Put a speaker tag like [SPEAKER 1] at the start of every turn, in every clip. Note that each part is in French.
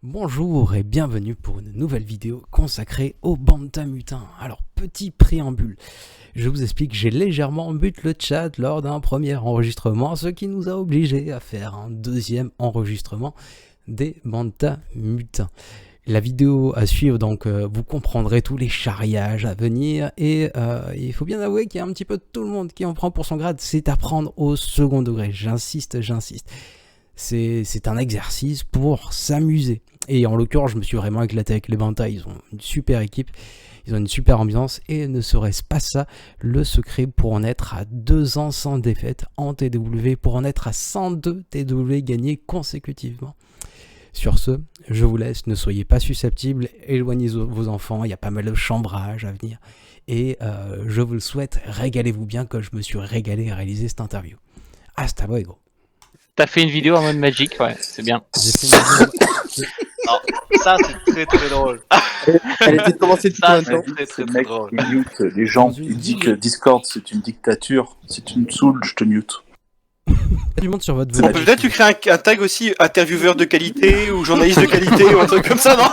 [SPEAKER 1] Bonjour et bienvenue pour une nouvelle vidéo consacrée aux bantamutins. Alors, petit préambule, je vous explique, j'ai légèrement buté le chat lors d'un premier enregistrement, ce qui nous a obligés à faire un deuxième enregistrement des bantamutins. La vidéo à suivre, donc vous comprendrez tous les charriages à venir et il faut bien avouer qu'il y a un petit peu tout le monde qui en prend pour son grade, c'est à prendre au second degré, j'insiste. C'est un exercice pour s'amuser. Et en l'occurrence, je me suis vraiment éclaté avec les Bantai. Ils ont une super équipe, ils ont une super ambiance. Et ne serait-ce pas ça le secret pour en être à 2 ans sans défaite en TW, pour en être à 102 TW gagnés consécutivement. Sur ce, je vous laisse, ne soyez pas susceptibles, éloignez vos enfants, il y a pas mal de chambrage à venir. Et je vous le souhaite, régalez-vous bien comme je me suis régalé à réaliser cette interview. Hasta luego.
[SPEAKER 2] T'as fait une vidéo en mode magique, ouais, c'est bien.
[SPEAKER 1] J'ai fait une vidéo...
[SPEAKER 3] Alors, ça c'est très drôle.
[SPEAKER 4] Elle était commencée depuis
[SPEAKER 3] Ça
[SPEAKER 4] combien de temps?
[SPEAKER 3] c'est très
[SPEAKER 5] Le mec
[SPEAKER 3] drôle.
[SPEAKER 5] qui mute les gens, il dit que Discord c'est une dictature. Si tu me saoules, je te mute.
[SPEAKER 1] du monde sur votre
[SPEAKER 4] Bon, peut-être tu crées un tag aussi, intervieweur de qualité ou journaliste de qualité ou un truc comme ça, non?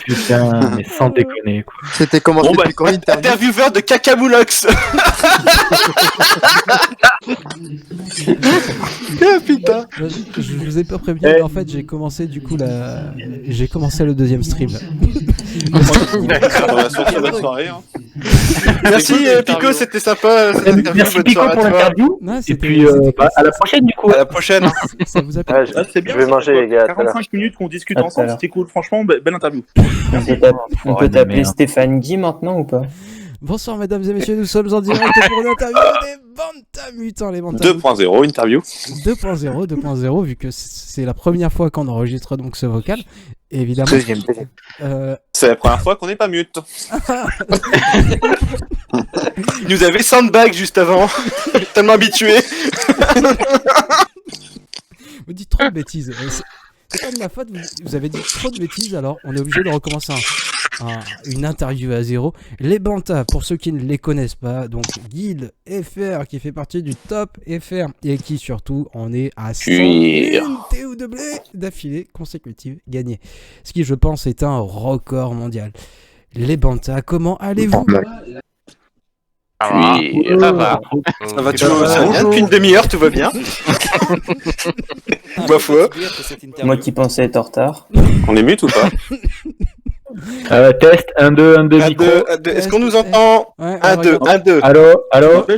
[SPEAKER 6] Putain, mais sans déconner, quoi.
[SPEAKER 4] C'était commencé
[SPEAKER 5] Bon, bah,
[SPEAKER 4] depuis quand l'interview?
[SPEAKER 5] Intervieweur de Cacamoulox. Ah putain.
[SPEAKER 1] Je vous ai pas prévenu, mais en fait j'ai commencé du coup j'ai commencé le deuxième stream.
[SPEAKER 5] D'accord, bonne soirée. Hein.
[SPEAKER 4] Merci Pico, c'était sympa cette interview.
[SPEAKER 6] Merci
[SPEAKER 4] Bonne
[SPEAKER 6] Pico
[SPEAKER 4] soirée à
[SPEAKER 6] pour
[SPEAKER 4] toi.
[SPEAKER 6] l'interview.
[SPEAKER 1] Non,
[SPEAKER 6] Et
[SPEAKER 1] c'était-
[SPEAKER 6] puis à la prochaine du coup.
[SPEAKER 4] À la prochaine.
[SPEAKER 1] ça vous a plu?
[SPEAKER 7] Ah,
[SPEAKER 5] c'est bien.
[SPEAKER 7] je vais manger, les gars.
[SPEAKER 5] 45 minutes qu'on discute
[SPEAKER 7] À tout à
[SPEAKER 5] ensemble,
[SPEAKER 7] l'heure.
[SPEAKER 5] c'était cool. Franchement, belle interview.
[SPEAKER 7] On peut t'appeler Stéphane Guy maintenant ou pas?
[SPEAKER 1] Bonsoir mesdames et messieurs, nous sommes en direct pour une interview des bantamutins, les bantamutins
[SPEAKER 5] 2.0 interview.
[SPEAKER 1] 2.0, vu que c'est la première fois qu'on enregistre donc ce vocal, évidemment.
[SPEAKER 4] Deuxième.
[SPEAKER 5] C'est la première fois qu'on n'est pas mute.
[SPEAKER 4] Il nous avait Sandbag juste avant. Tellement habitué.
[SPEAKER 1] Vous dites trop de bêtises. C'est pas de ma faute, vous avez dit trop de bêtises, alors on est obligé de recommencer une interview à zéro. Les Bantas, pour ceux qui ne les connaissent pas, donc Guild FR qui fait partie du top FR et qui surtout en est à 101 TW d'affilée consécutive gagnée. Ce qui je pense est un record mondial. Les Bantas, comment allez-vous?
[SPEAKER 2] Ça va.
[SPEAKER 4] Ça va toujours bien depuis une demi-heure, tout va bien. Ma foi.
[SPEAKER 7] Moi qui pensais être en retard.
[SPEAKER 5] On est mute ou pas?
[SPEAKER 6] Test 1 2 1 2
[SPEAKER 4] Un,
[SPEAKER 6] micro.
[SPEAKER 4] deux, un, deux. Est-ce qu'on nous entend?
[SPEAKER 1] Ouais,
[SPEAKER 4] 1, 2, 1, 2.
[SPEAKER 6] Allô.
[SPEAKER 5] Allô.
[SPEAKER 1] Vous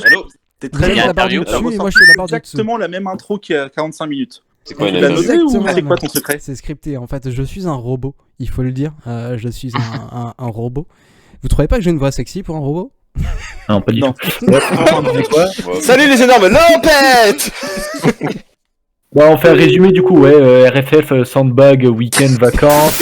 [SPEAKER 5] T'es très
[SPEAKER 1] avez
[SPEAKER 2] bien
[SPEAKER 1] la barre du
[SPEAKER 2] interview,
[SPEAKER 1] dessus et moi je suis la barre du dessous.
[SPEAKER 5] exactement la même intro qu'il y a 45 minutes.
[SPEAKER 3] C'est quoi
[SPEAKER 5] Tu
[SPEAKER 3] une
[SPEAKER 5] l'as
[SPEAKER 3] annonce
[SPEAKER 5] noté ou
[SPEAKER 1] Exactement,
[SPEAKER 5] c'est quoi
[SPEAKER 1] ouais.
[SPEAKER 5] ton secret?
[SPEAKER 1] C'est scripté. En fait, je suis un robot, il faut le dire. Je suis un robot. Vous trouvez pas que j'ai une voix sexy pour un robot?
[SPEAKER 6] Non, pas du
[SPEAKER 5] Non.
[SPEAKER 6] tout. On disait quoi?
[SPEAKER 4] Salut les énormes lampettes.
[SPEAKER 6] Bon, on fait un résumé du coup, ouais. RFF, Sandbag, week-end, vacances.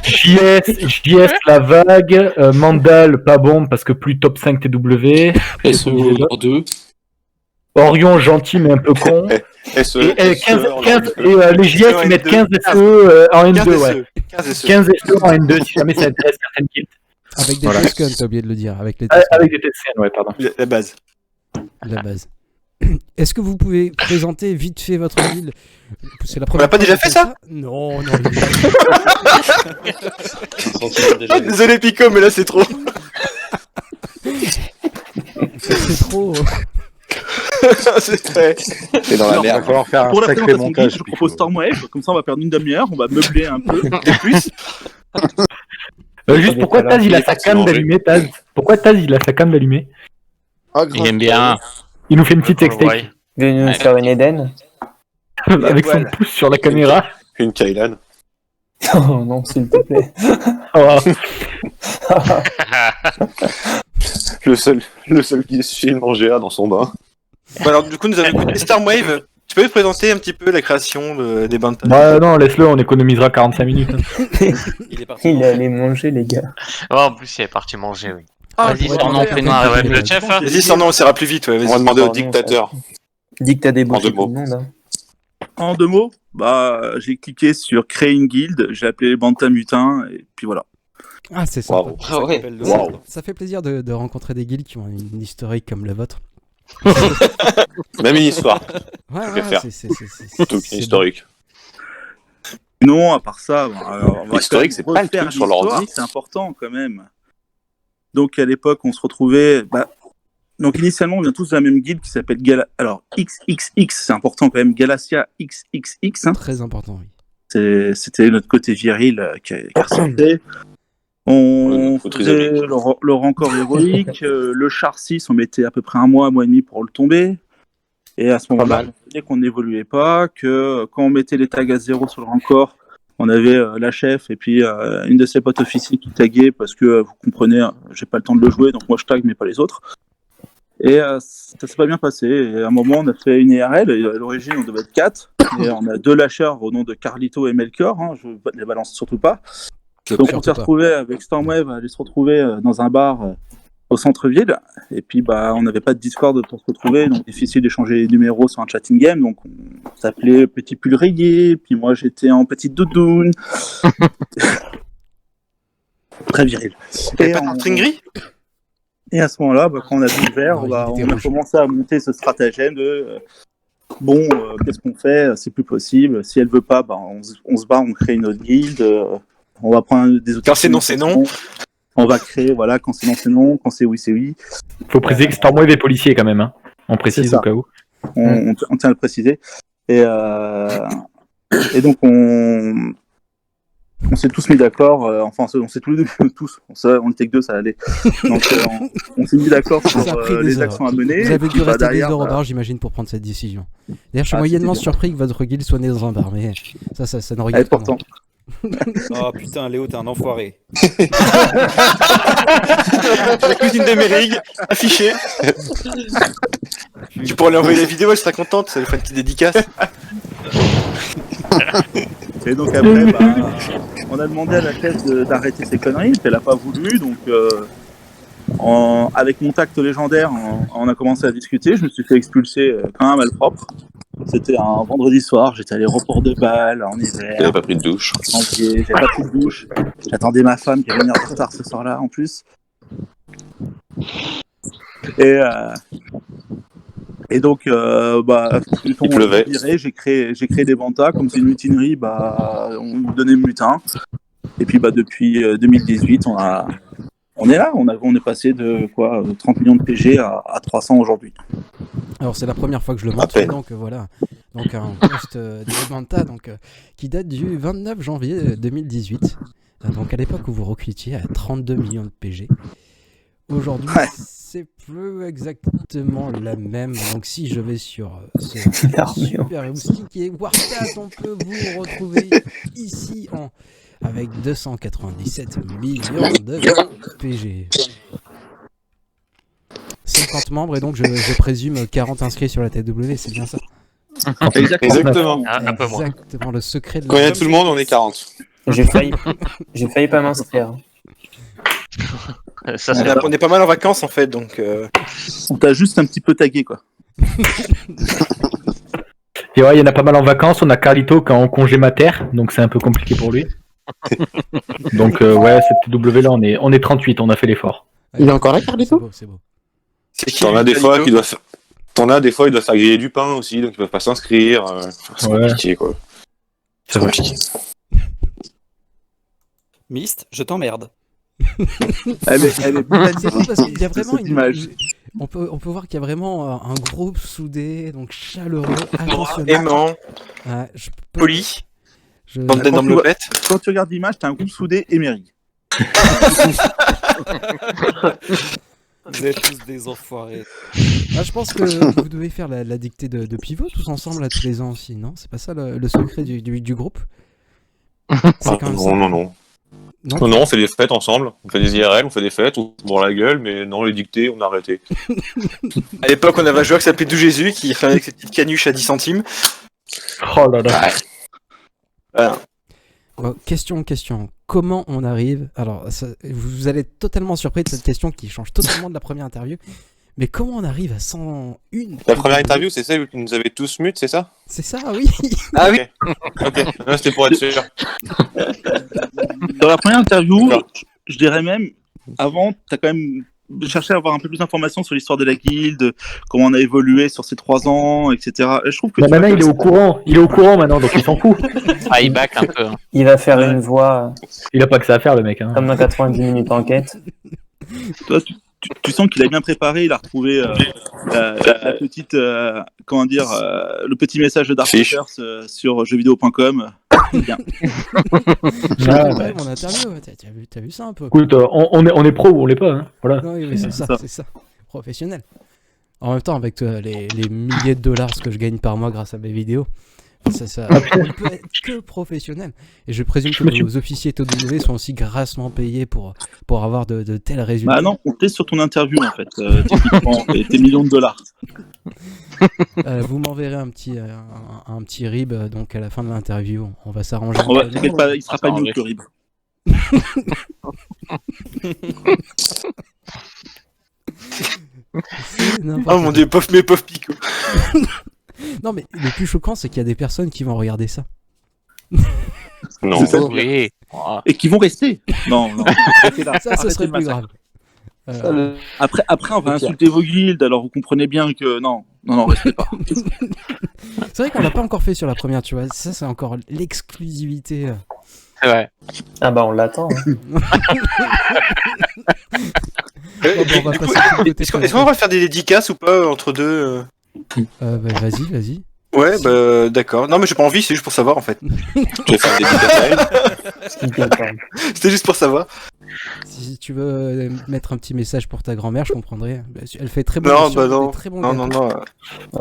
[SPEAKER 6] JS, la vague. Mandal, pas bon parce que plus top 5 TW.
[SPEAKER 3] SEO 2.
[SPEAKER 6] Orion, gentil mais un peu con.
[SPEAKER 5] SE.
[SPEAKER 6] Et 15, les JS ils mettent 15 SE en N2, ouais.
[SPEAKER 4] 15 SE.
[SPEAKER 6] 15 SE en N2 si jamais ça intéresse certaines guildes.
[SPEAKER 1] Avec des
[SPEAKER 6] Voilà.
[SPEAKER 1] Tusken, t'as oublié de le dire. Avec les Tusken,
[SPEAKER 6] Avec des TSN, ouais, pardon.
[SPEAKER 4] La base.
[SPEAKER 1] la base. Est-ce que vous pouvez présenter vite fait votre guilde? C'est la première
[SPEAKER 4] l'a pas
[SPEAKER 1] fois
[SPEAKER 4] déjà
[SPEAKER 1] qu'on
[SPEAKER 4] fait, ça?
[SPEAKER 1] Non.
[SPEAKER 4] Ah, désolé Pico, mais là c'est trop.
[SPEAKER 1] C'est trop.
[SPEAKER 4] C'est très.
[SPEAKER 5] C'est dans la merde.
[SPEAKER 8] falloir faire un
[SPEAKER 5] Pour la
[SPEAKER 8] sacré
[SPEAKER 5] présentation
[SPEAKER 8] montage.
[SPEAKER 5] guide, je propose Stormwave, comme ça on va perdre une demi-heure, on va meubler un peu, et plus.
[SPEAKER 6] Juste pourquoi Taz il a sa canne d'allumé, Taz? Pourquoi Taz il a sa canne d'allumé?
[SPEAKER 2] Il aime bien.
[SPEAKER 6] Il nous fait une petite sextape
[SPEAKER 2] Ouais.
[SPEAKER 7] Venu nous
[SPEAKER 2] Ouais.
[SPEAKER 7] faire une Eden?
[SPEAKER 6] avec son pouce sur la caméra.
[SPEAKER 5] Une Kailan.
[SPEAKER 7] Oh non, s'il te plaît.
[SPEAKER 6] Oh.
[SPEAKER 5] Le seul qui filme en GA dans son bain.
[SPEAKER 4] Bon, alors du coup nous avons écouté Stormwave. Tu peux nous présenter un petit peu la création des Bantas?
[SPEAKER 6] Bah non, laisse-le, on économisera 45 minutes.
[SPEAKER 3] Il est parti.
[SPEAKER 7] Il est allé manger, les gars.
[SPEAKER 2] Oh, en plus, il est parti manger, oui.
[SPEAKER 4] Ah,
[SPEAKER 2] Vas-y,
[SPEAKER 1] ouais,
[SPEAKER 2] son nom,
[SPEAKER 1] ouais,
[SPEAKER 2] prénom,
[SPEAKER 1] ouais,
[SPEAKER 2] ouais,
[SPEAKER 1] ouais,
[SPEAKER 2] le chef. Hein.
[SPEAKER 4] Vas-y, sans nom, ça ira plus vite. Ouais,
[SPEAKER 5] On va
[SPEAKER 4] vas-y.
[SPEAKER 5] demander au
[SPEAKER 7] Pardon,
[SPEAKER 5] dictateur.
[SPEAKER 7] Dis que t'as débauché
[SPEAKER 5] En deux
[SPEAKER 7] tout le
[SPEAKER 5] mots.
[SPEAKER 7] monde. Hein.
[SPEAKER 5] En 2 mots, bah j'ai cliqué sur créer une guilde, j'ai appelé les bantamutins, et puis voilà.
[SPEAKER 1] Ah, c'est sympa.
[SPEAKER 5] Waouh.
[SPEAKER 3] Ah ouais.
[SPEAKER 5] Waouh.
[SPEAKER 1] Ça fait plaisir de rencontrer des guildes qui ont une historique comme le vôtre.
[SPEAKER 8] Même une histoire.
[SPEAKER 1] Ouais,
[SPEAKER 8] Je préfère. Tout
[SPEAKER 1] c'est
[SPEAKER 8] historique.
[SPEAKER 5] Non, à part ça, on va
[SPEAKER 8] L'historique, c'est pas le
[SPEAKER 5] refaire
[SPEAKER 8] truc sur
[SPEAKER 5] l'histoire,
[SPEAKER 8] l'ordi.
[SPEAKER 5] c'est important quand même. Donc à l'époque, on se retrouvait. Donc initialement, on vient tous de la même guilde qui s'appelle Alors XXX, c'est important quand même. Galaxia XXX. Hein.
[SPEAKER 1] Très important, oui.
[SPEAKER 5] C'était notre côté viril qui ressortait. On faisait le rancor héroïque. Le char 6, on mettait à peu près un mois et demi pour le tomber. Et à ce moment-là, on disait qu'on n'évoluait pas, que quand on mettait les tags à 0 sur le rancor, on avait la chef et puis une de ses potes officiers qui taguait parce que vous comprenez, j'ai pas le temps de le jouer, donc moi je tag mais pas les autres. Et ça s'est pas bien passé. Et à un moment, on a fait une IRL. Et à l'origine, on devait être 4. Et on a 2 lâcheurs au nom de Carlito et Melchior. Hein, je ne les balance surtout pas. Donc on s'est retrouvé avec Stormwave à aller se retrouver dans un bar au centre-ville. Et puis on n'avait pas de Discord pour se retrouver, donc difficile d'échanger les numéros sur un chatting game. Donc on s'appelait Petit Pull Rayé. Puis moi j'étais en petite doudoune. Très viril.
[SPEAKER 4] Et pas un string gris.
[SPEAKER 5] Et à ce moment-là, quand on a vu le vert, on a commencé à monter ce stratagème de qu'est-ce qu'on fait? C'est plus possible. Si elle veut pas, on se bat, on crée une autre guilde. On va prendre des autres.
[SPEAKER 4] Quand c'est non, c'est non.
[SPEAKER 5] On va créer, voilà, quand c'est non, c'est non. Quand c'est oui, c'est oui.
[SPEAKER 6] Faut préciser que Stormwave est policier quand même. Hein. On précise au cas où.
[SPEAKER 5] On tient à le préciser. Et donc on s'est tous mis d'accord, on s'est tous, on était que 2, ça allait. Donc on s'est mis d'accord sur les actions à mener.
[SPEAKER 1] Vous avez dû rester des heures au bar, j'imagine, pour prendre cette décision. D'ailleurs, je suis moyennement surpris que votre guilde soit née dans un bar, mais ça ne regarde pas.
[SPEAKER 5] Pourtant.
[SPEAKER 3] Oh putain, Léo, t'es un enfoiré.
[SPEAKER 4] La cuisine de Mérig, affichée. Tu pourrais lui envoyer la vidéo, elle sera contente, ça lui fait une petite dédicace.
[SPEAKER 5] Et donc après, on a demandé à la chef d'arrêter ses conneries, puis elle n'a pas voulu, donc avec mon tact légendaire, on a commencé à discuter, je me suis fait expulser quand même malpropre. C'était un vendredi soir, j'étais allé report de balle en hiver.
[SPEAKER 8] T'avais pas pris de douche.
[SPEAKER 5] J'ai pas pris de douche. J'attendais ma femme qui allait venir trop tard ce soir-là en plus. Et donc,
[SPEAKER 8] il pleuvait.
[SPEAKER 5] J'ai créé des bantas. Comme c'est une mutinerie, on me donnait mutin. Et puis depuis 2018, on est là. On est passé de 30 millions de PG à 300 aujourd'hui.
[SPEAKER 1] Alors c'est la première fois que je le montre, donc voilà. Donc un post de Banta qui date du 29 janvier 2018. Donc à l'époque où vous recrutiez à 32 millions de PG. Aujourd'hui, c'est plus exactement la même. Donc si je vais sur ce super outil qui est Warcat, on peut vous retrouver ici avec 297 millions de PG. 50 membres et donc je présume 40 inscrits sur la TW, c'est bien ça?
[SPEAKER 8] Exactement.
[SPEAKER 2] Un peu moins.
[SPEAKER 1] Exactement, le secret de
[SPEAKER 8] Quand il y a tout le monde, on est 40.
[SPEAKER 7] J'ai failli pas m'inscrire.
[SPEAKER 4] On est pas mal en vacances en fait, donc.
[SPEAKER 5] On t'a juste un petit peu tagué quoi.
[SPEAKER 6] Et ouais, il y en a pas mal en vacances. On a Carlito qui est en congé mater, donc c'est un peu compliqué pour lui. Donc cette TW là, on est 38, on a fait l'effort.
[SPEAKER 7] Il est encore là, Carlito?
[SPEAKER 1] C'est beau.
[SPEAKER 8] T'en as des fois il doit faire griller du pain aussi, donc ils peuvent pas s'inscrire. C'est compliqué quoi. C'est compliqué.
[SPEAKER 3] Mist, je t'emmerde.
[SPEAKER 5] Elle est
[SPEAKER 1] parce qu'il y a vraiment
[SPEAKER 5] cette image.
[SPEAKER 1] On peut voir qu'il y a vraiment un groupe soudé, donc chaleureux, attentionné.
[SPEAKER 4] Aimant, poli, bande d'enveloppette.
[SPEAKER 5] Quand tu regardes l'image, t'as un groupe soudé et Mérig.
[SPEAKER 3] Vous êtes tous des enfoirés.
[SPEAKER 1] Je pense que vous devez faire la dictée de pivot tous ensemble tous les ans aussi, non? C'est pas ça le secret du groupe?
[SPEAKER 8] Non, on fait des fêtes ensemble, on fait des IRL, on fait des fêtes, on se bourre la gueule, mais non, les dictées, on a arrêté.
[SPEAKER 4] À l'époque, on avait un joueur qui s'appelait Dou Jésus qui fait avec ses petites canuches à 10 centimes.
[SPEAKER 6] Oh là là.
[SPEAKER 4] Voilà.
[SPEAKER 1] Bon, question. Comment on arrive... Alors, vous allez être totalement surpris de cette question qui change totalement de la première interview. Mais comment on arrive à 101...
[SPEAKER 8] La première interview, c'est celle où tu nous avais tous mutes, c'est ça?
[SPEAKER 1] C'est ça, oui.
[SPEAKER 4] Ah oui.
[SPEAKER 8] Ok, non, c'était pour être sûr.
[SPEAKER 5] Dans la première interview, je dirais même, avant, t'as quand même cherchais à avoir un peu plus d'informations sur l'histoire de la guilde, comment on a évolué sur ces 3 ans, etc. Et je trouve que
[SPEAKER 6] Maintenant, il est au courant. Il est au courant maintenant, donc il s'en fout.
[SPEAKER 2] Ah, il back un peu. Hein.
[SPEAKER 7] Il va faire une voix
[SPEAKER 6] Il a pas que ça à faire, le mec. Hein.
[SPEAKER 7] comme dans 90 minutes enquête.
[SPEAKER 5] Toi, tu sens qu'il a bien préparé, il a retrouvé la petite, comment dire, le petit message de Dark
[SPEAKER 8] Fiche.
[SPEAKER 5] Horse sur jeuxvideo.com. Bien.
[SPEAKER 1] Ouais, mon interview, t'as vu ça un peu.
[SPEAKER 6] Écoute, on est pro ou on l'est pas. Hein. Voilà.
[SPEAKER 1] Non, oui, c'est ça. Professionnel. En même temps, avec les milliers de dollars que je gagne par mois grâce à mes vidéos, ça on peut être que professionnel. Et je présume que vos officiers TOW sont aussi grassement payés pour avoir de tels résultats.
[SPEAKER 5] Bah non, on teste sur ton interview en fait, typiquement, et tes millions de dollars.
[SPEAKER 1] Vous m'enverrez un petit rib donc à la fin de l'interview. On va s'arranger.
[SPEAKER 5] T'inquiète pas, il sera pas mieux que Rib.
[SPEAKER 4] Oh mon dieu, pauvre Pico.
[SPEAKER 1] Non mais le plus choquant c'est qu'il y a des personnes qui vont regarder ça.
[SPEAKER 8] Non.
[SPEAKER 5] C'est ça.
[SPEAKER 2] Oui.
[SPEAKER 5] Et qui vont rester. Non.
[SPEAKER 1] Ça ce serait plus grave.
[SPEAKER 5] Après, on va insulter vos guildes, alors vous comprenez bien que non, restez pas.
[SPEAKER 1] C'est vrai qu'on l'a pas encore fait sur la première, tu vois. Ça c'est encore l'exclusivité.
[SPEAKER 2] C'est vrai.
[SPEAKER 7] Ah bah on l'attend. Hein.
[SPEAKER 1] On va passer tout le côté
[SPEAKER 4] Est-ce qu'on va faire des dédicaces ou pas entre deux
[SPEAKER 1] bah, vas-y.
[SPEAKER 4] Ouais, bah d'accord. Non mais j'ai pas envie, c'est juste pour savoir en fait.
[SPEAKER 8] Je vais faire des dédicaces.
[SPEAKER 4] C'était juste pour savoir.
[SPEAKER 1] Si tu veux mettre un petit message pour ta grand-mère, je comprendrais. Elle fait très bon.
[SPEAKER 4] Non, bah non.
[SPEAKER 1] Très bon
[SPEAKER 4] Non.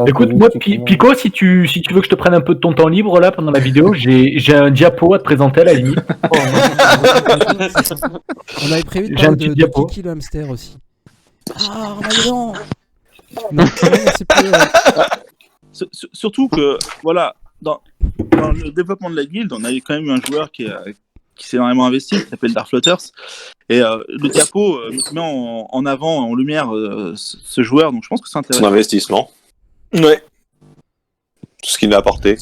[SPEAKER 6] Écoute, moi, Pico, si tu veux que je te prenne un peu de ton temps libre là pendant la vidéo, j'ai un diapo à te présenter à la limite.
[SPEAKER 1] On avait prévu de
[SPEAKER 6] J'ai un
[SPEAKER 1] parler
[SPEAKER 6] petit
[SPEAKER 1] de
[SPEAKER 6] diapo.
[SPEAKER 1] Kiki le hamster aussi. Ah, Armageddon. Non, c'est plus.
[SPEAKER 5] Surtout que, voilà, dans le développement de la guilde, on a quand même eu un joueur qui s'est énormément investi, qui s'appelle Dark Flutters. Et le diapo met en avant, en lumière, ce joueur, donc je pense que c'est
[SPEAKER 8] Son
[SPEAKER 5] intéressant.
[SPEAKER 8] investissement.
[SPEAKER 4] Ouais.
[SPEAKER 8] Tout ce qu'il a apporté.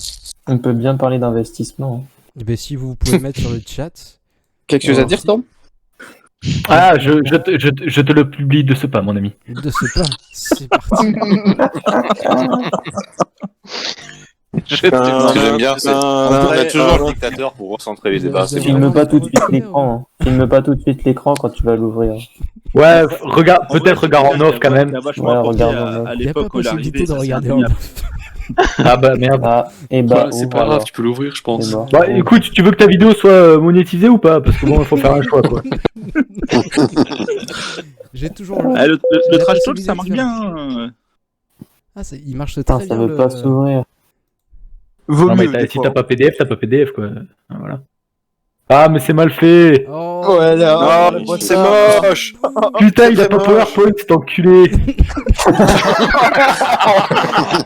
[SPEAKER 7] On peut bien parler d'investissement.
[SPEAKER 1] Eh ben, si vous pouvez mettre sur le chat.
[SPEAKER 3] Quelque chose à dire, Tom?
[SPEAKER 6] Ah, je te le publie de ce pas, mon ami.
[SPEAKER 1] De ce pas, c'est parti.
[SPEAKER 8] Ce que j'aime bien, c'est on a toujours le dictateur pour recentrer les débats. C'est bien.
[SPEAKER 7] Filme pas tout de suite l'écran. Hein. Filme pas tout de suite l'écran quand tu vas l'ouvrir.
[SPEAKER 6] Ouais, regarde en off quand même.
[SPEAKER 5] Il a vachement
[SPEAKER 7] Ouais,
[SPEAKER 5] apporté
[SPEAKER 7] regarde en off.
[SPEAKER 5] à
[SPEAKER 1] Il n'y a pas
[SPEAKER 5] l'époque où il est
[SPEAKER 1] possibilité
[SPEAKER 5] arrivé.
[SPEAKER 1] de
[SPEAKER 5] ça, c'est
[SPEAKER 1] regarder en
[SPEAKER 5] indéniable.
[SPEAKER 1] off.
[SPEAKER 6] Ah bah merde.
[SPEAKER 7] Ah, et bah,
[SPEAKER 3] C'est pas grave, tu peux l'ouvrir, je pense.
[SPEAKER 6] Bah écoute, tu veux que ta vidéo soit monétisée ou pas? Parce que bon, il faut faire un choix quoi.
[SPEAKER 1] J'ai toujours.
[SPEAKER 5] Ah, le
[SPEAKER 1] la
[SPEAKER 5] trash talk,
[SPEAKER 1] possibilité
[SPEAKER 5] ça
[SPEAKER 1] de
[SPEAKER 5] marche
[SPEAKER 1] faire-
[SPEAKER 5] bien. Hein.
[SPEAKER 1] Ah, il marche très
[SPEAKER 7] putain,
[SPEAKER 1] bien.
[SPEAKER 7] ça veut pas s'ouvrir.
[SPEAKER 3] Vaut
[SPEAKER 6] Non mais
[SPEAKER 3] mieux, des
[SPEAKER 6] si
[SPEAKER 3] fois.
[SPEAKER 6] t'as pas PDF quoi. Voilà. Ah mais c'est mal fait.
[SPEAKER 1] Oh,
[SPEAKER 3] Ouais, là,
[SPEAKER 4] Oh,
[SPEAKER 3] moi,
[SPEAKER 4] c'est
[SPEAKER 3] ça.
[SPEAKER 4] moche.
[SPEAKER 6] Putain, il a
[SPEAKER 4] c'est
[SPEAKER 6] pas
[SPEAKER 4] moche.
[SPEAKER 6] PowerPoint, cet enculé.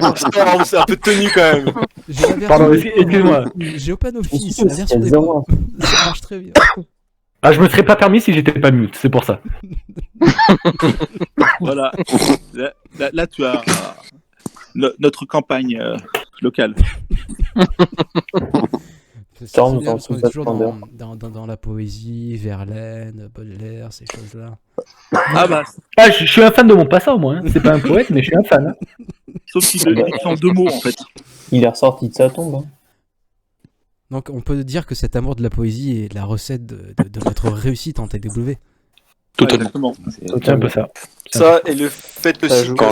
[SPEAKER 4] Oh, c'est un peu tenu quand même.
[SPEAKER 1] j'ai la version-
[SPEAKER 6] Pardon, excuse-moi.
[SPEAKER 1] J'ai OpenOffice,
[SPEAKER 7] Excuse,
[SPEAKER 1] la version
[SPEAKER 7] c'est
[SPEAKER 1] des
[SPEAKER 7] zéro.
[SPEAKER 1] Ça marche très bien.
[SPEAKER 6] Ah, je me serais pas permis si j'étais pas mute, c'est pour ça.
[SPEAKER 5] Voilà. Là, tu as notre campagne locale.
[SPEAKER 7] Storm,
[SPEAKER 1] C'est bien,
[SPEAKER 7] dans
[SPEAKER 1] parce qu'on
[SPEAKER 7] tout
[SPEAKER 1] est toujours
[SPEAKER 7] ça,
[SPEAKER 1] dans la poésie, Verlaine, Baudelaire, ces choses-là.
[SPEAKER 5] Ah bah,
[SPEAKER 6] Ah, je suis un fan de mon passant, moi. Hein. C'est pas un poète, mais je suis un fan. Hein.
[SPEAKER 5] sauf qu'il le écrit en 2 mots en fait.
[SPEAKER 7] Il est ressorti de sa tombe. Hein.
[SPEAKER 1] Donc on peut dire que cet amour de la poésie est la recette de notre réussite en TW.
[SPEAKER 5] Totalement.
[SPEAKER 6] C'est un peu ça.
[SPEAKER 4] Ça, et le fait aussi
[SPEAKER 7] joue.
[SPEAKER 4] que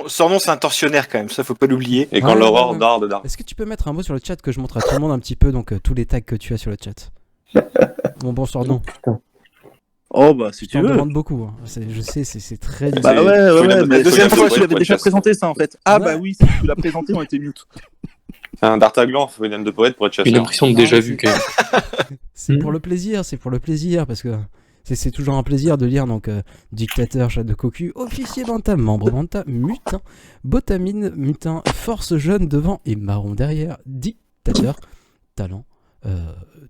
[SPEAKER 4] son nom c'est un tortionnaire quand même, ça faut pas l'oublier.
[SPEAKER 8] Et quand
[SPEAKER 1] Ouais,
[SPEAKER 8] l'aurore
[SPEAKER 1] ouais.
[SPEAKER 8] dard de Dark.
[SPEAKER 1] Est-ce que tu peux mettre un mot sur le chat que je montre à tout le monde un petit peu, donc tous les tags que tu as sur le chat. Mon bon surnom.
[SPEAKER 5] Oh bah, si
[SPEAKER 1] Je
[SPEAKER 5] tu
[SPEAKER 1] t'en
[SPEAKER 5] veux.
[SPEAKER 1] demande beaucoup. Hein. Je sais, c'est très
[SPEAKER 5] Bah
[SPEAKER 1] difficile.
[SPEAKER 5] ouais,
[SPEAKER 8] Faut la-
[SPEAKER 5] mais
[SPEAKER 8] faut
[SPEAKER 5] deuxième
[SPEAKER 8] la-
[SPEAKER 5] fois,
[SPEAKER 8] faut
[SPEAKER 5] tu
[SPEAKER 8] la-
[SPEAKER 5] l'avais
[SPEAKER 8] faut
[SPEAKER 5] déjà
[SPEAKER 8] la-
[SPEAKER 5] présenté ça en fait. Ah
[SPEAKER 1] Ouais.
[SPEAKER 5] bah oui, si tu l'as présenté, on était mute.
[SPEAKER 8] Un D'Artagnan, faut une âme de poète pour être
[SPEAKER 3] Une
[SPEAKER 8] chasseur.
[SPEAKER 3] impression de déjà vu, quand même.
[SPEAKER 1] C'est pour le plaisir, parce que c'est toujours un plaisir de lire donc dictateur, chat de cocu, officier bantam, membre bantam, mutin, botamine, mutin, force jaune devant et marron derrière, dictateur, talent,